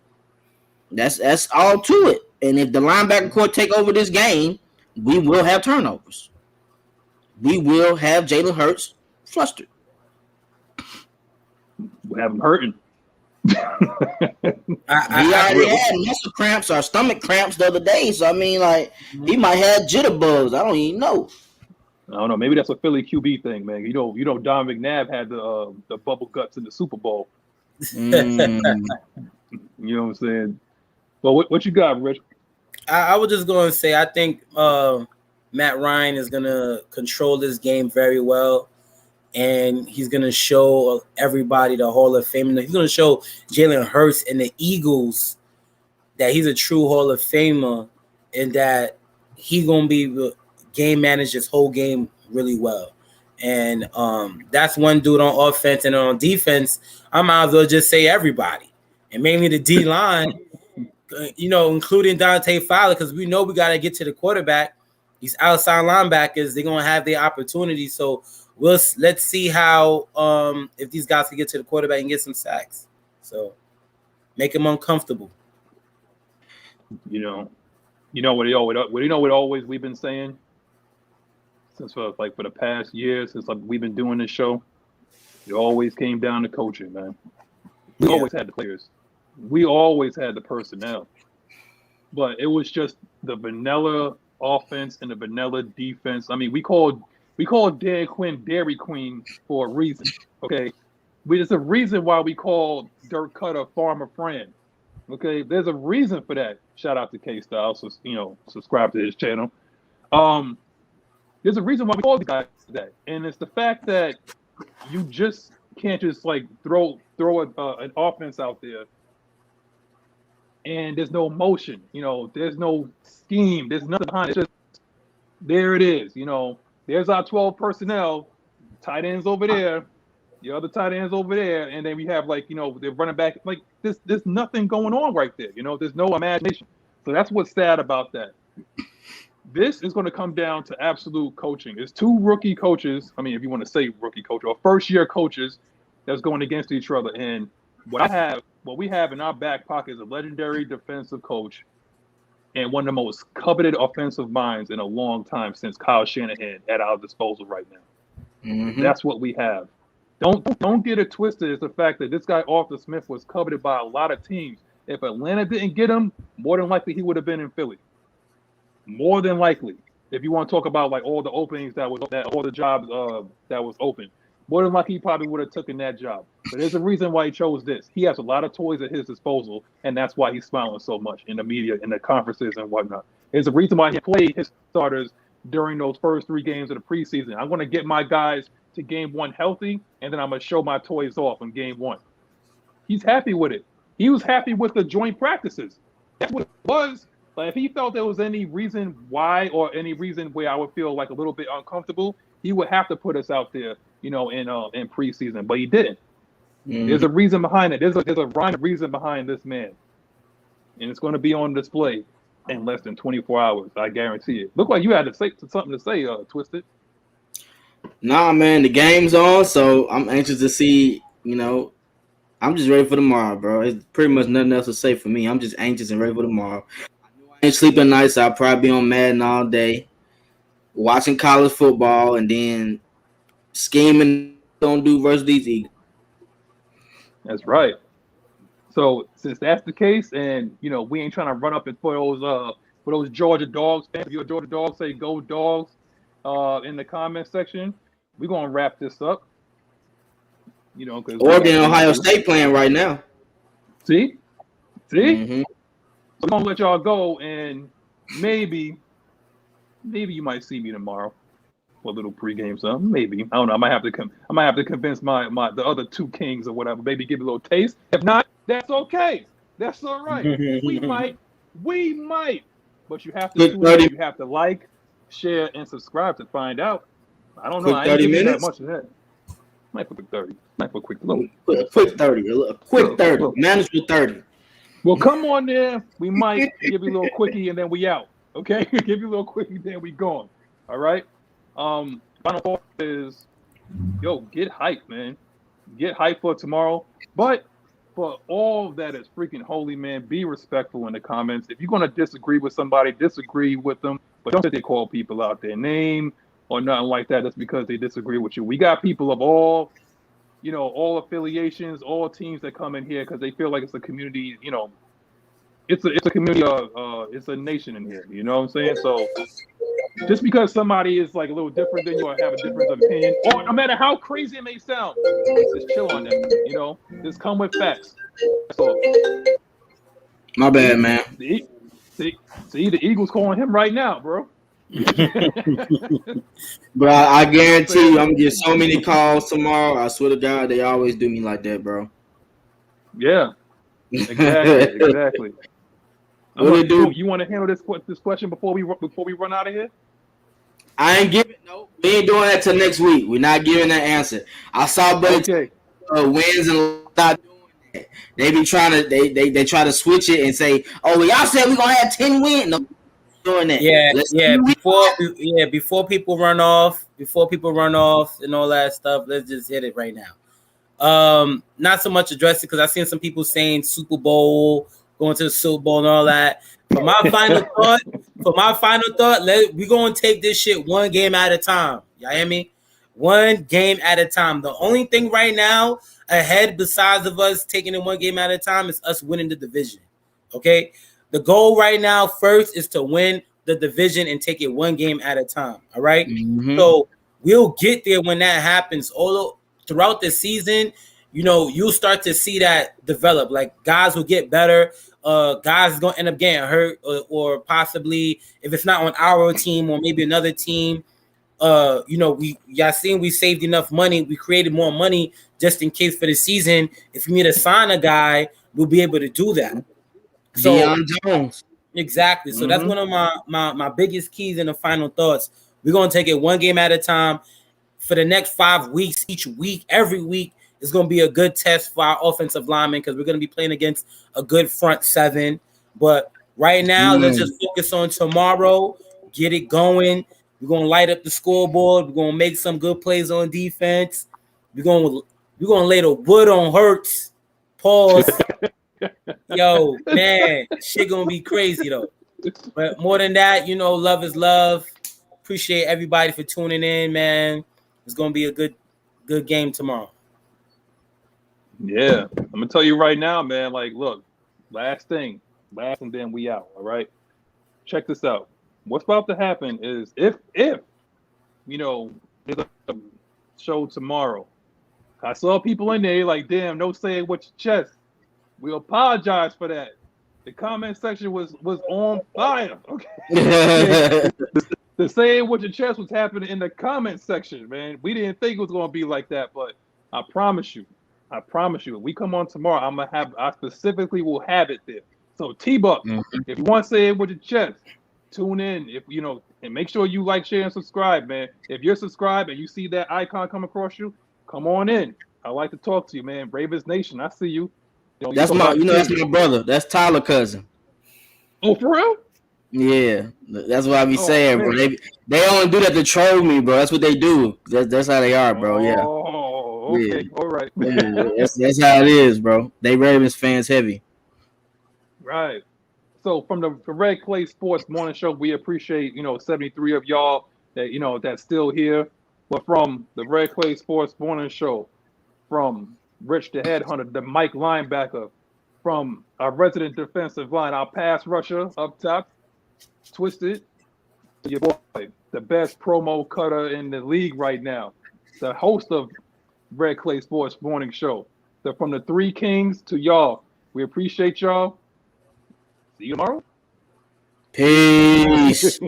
S3: That's all to it. And if the linebacker core take over this game, we will have turnovers. we will have Jalen Hurts flustered.
S1: We have him hurting.
S3: He already had muscle cramps or stomach cramps the other day. So, I mean, like, he might have jitterbugs. I don't even know.
S1: I don't know. Maybe that's a Philly QB thing, man. You know, Don McNabb had the bubble guts in the Super Bowl. You know what I'm saying? Well, what you got, Rich?
S4: I was just going to say, I think Matt Ryan is going to control this game very well, and he's going to show everybody the Hall of Fame. He's going to show Jalen Hurts and the Eagles that he's a true Hall of Famer and that he's going to be game manage this whole game really well. And that's one dude on offense. And on defense, I might as well just say everybody, and mainly the D-line, including Dante Fowler, because we know we got to get to the quarterback. These outside linebackers, they're going to have their opportunity. So let's see how if these guys can get to the quarterback and get some sacks. So make them uncomfortable.
S1: What always we've been saying since for the past year, since we've been doing this show, it always came down to coaching, man. We always had the players. We always had the personnel. But it was just the vanilla offense and the vanilla defense. I mean, we called Dan Quinn Dairy Queen for a reason. Okay. There's a reason why we called Dirk Cutter Farmer Friend. Okay, there's a reason for that. Shout out to K-Style, so subscribe to his channel. There's a reason why we call the guys that, and it's the fact that you just can't just throw an offense out there, and there's no motion. There's no scheme. There's nothing behind it. It's just there it is. There's our 12 personnel, tight ends over there, the other tight ends over there, and then we have they're running back. There's nothing going on right there. There's no imagination. So that's what's sad about that. This is going to come down to absolute coaching. It's two rookie coaches. I mean, if you want to say rookie coach or first-year coaches that's going against each other. And what we have in our back pocket is a legendary defensive coach and one of the most coveted offensive minds in a long time since Kyle Shanahan at our disposal right now. Mm-hmm. That's what we have. Don't get it twisted. It's the fact that this guy Arthur Smith was coveted by a lot of teams. If Atlanta didn't get him, more than likely he would have been in Philly. More than likely, if you want to talk about all the openings all the jobs that was open, more than likely he probably would have taken that job. But there's a reason why he chose this. He has a lot of toys at his disposal, and that's why he's smiling so much in the media, in the conferences and whatnot. There's a reason why he played his starters during those first 3 games of the preseason. I'm going to get my guys to game 1 healthy, and then I'm going to show my toys off in game 1. He's happy with it. He was happy with the joint practices. That's what it was. If he felt there was any reason why or any reason where I would feel a little bit uncomfortable, he would have to put us out there, in preseason. But he didn't. Mm-hmm. There's a reason behind it. There's a rhyme reason behind this man, and it's going to be on display in less than 24 hours. I guarantee it. Look like you had something to say, Twisted.
S3: Nah, man, the game's on, so I'm anxious to see. I'm just ready for tomorrow, bro. It's pretty much nothing else to say for me. I'm just anxious and ready for tomorrow. I ain't sleeping night, so I'll probably be on Madden all day, watching college football, and then scheming on do versus these Eagles.
S1: That's right. So since that's the case, and we ain't trying to run up and for those Georgia Dogs fans, if you're a Georgia Dog, say go Dogs in the comment section. We're gonna wrap this up. Because
S3: Oregon and Ohio State playing right now.
S1: See?
S3: Mm-hmm.
S1: So I'm gonna let y'all go, and maybe you might see me tomorrow for a little pregame something. Maybe I don't know. I might have to convince the other 2 kings or whatever. Maybe give it a little taste. If not, that's okay. That's all right. we might. But you have to tune in. You have to like, share, and subscribe to find out. I don't know. I ain't giving that much of that. Might put 30. Might put quick 30.
S3: Quick 30. Manageable 30.
S1: Well, come on there. We might give you a little quickie and then we out. Okay? Give you a little quickie, then we gone. All right? Final thought is, get hyped, man. Get hyped for tomorrow. But for all that is freaking holy, man, be respectful in the comments. If you're going to disagree with somebody, disagree with them. But don't sit there call people out their name or nothing like that. That's because they disagree with you. We got people of all, all affiliations, all teams that come in here because they feel like it's a community. It's a community. It's a nation in here. You know what I'm saying? So just because somebody is like a little different than you or have a difference of opinion, or no matter how crazy it may sound, just chill on that. Just come with facts. So
S3: my bad, man.
S1: See, the Eagles calling him right now, bro.
S3: Bro, I guarantee you, I'm gonna get so many calls tomorrow. I swear to God, they always do me like that, bro.
S1: Yeah, exactly.
S3: What they do?
S1: You want to handle this question before we run out of here?
S3: I ain't giving we ain't doing that till next week. We're not giving that answer. I saw buddy wins and not doing that. They be trying to they try to switch it and say, "Oh, well, y'all said we're gonna have 10 wins." No, doing that.
S4: Before people run off and all that stuff, let's just hit it right now. Not so much address it because I seen some people saying Super Bowl, going to the Super Bowl and all that. For my final thought, we're gonna take this shit one game at a time. Y'all hear me? One game at a time. The only thing right now ahead, besides of us taking it one game at a time, is us winning the division. Okay, the goal right now first is to win the division and take it one game at a time. All right. Mm-hmm. So we'll get there when that happens. Although throughout the season, you'll start to see that develop. Like guys will get better. Guys is gonna end up getting hurt, or possibly if it's not on our team or maybe another team. We saved enough money. We created more money just in case for the season. If you need to sign a guy, we'll be able to do that. So
S3: Deion Jones.
S4: Exactly. So that's one of my biggest keys in the final thoughts. We're gonna take it one game at a time for the next 5 weeks. Each week, every week is gonna be a good test for our offensive linemen because we're gonna be playing against a good front seven. But right now, let's just focus on tomorrow. Get it going. We're gonna light up the scoreboard. We're gonna make some good plays on defense. We're gonna lay the wood on Hurts. Pause. Yo, man, shit gonna be crazy though. But more than that, love is love. Appreciate everybody for tuning in, man. It's gonna be a good game tomorrow.
S1: Yeah, I'm gonna tell you right now, man. Like, look, last and then we out. All right, check this out. What's about to happen is if there's a show tomorrow, I saw people in there like, damn, no say it with your chest. We apologize for that. The comment section was on fire. Okay. The say it with your chest was happening in the comment section, man. We didn't think it was gonna be like that, but I promise you, if we come on tomorrow, I specifically will have it there. So T-Buck, if you want to say it with your chest, tune in. If and make sure you like, share, and subscribe, man. If you're subscribed and you see that icon come across you, come on in. I like to talk to you, man. Ravens Nation, I see you.
S3: That's my brother. That's Tyler's cousin.
S1: Oh, for real?
S3: Yeah, that's what I be saying, man. Bro. They only do that to troll me, bro. That's what they do. That's how they are, bro. Yeah.
S1: Oh, okay. Yeah. All right.
S3: Yeah, that's how it is, bro. They Ravens fans heavy.
S1: Right. So from the Red Clay Sports Morning Show, we appreciate 73 of y'all that that's still here. But from the Red Clay Sports Morning Show, from Rich the Headhunter, the Mike linebacker, from our resident defensive line, our pass rusher up top, Twisted, to your boy, the best promo cutter in the league right now, the host of Red Clay Sports Morning Show. So from the Three Kings to y'all, we appreciate y'all. See you tomorrow.
S3: Peace.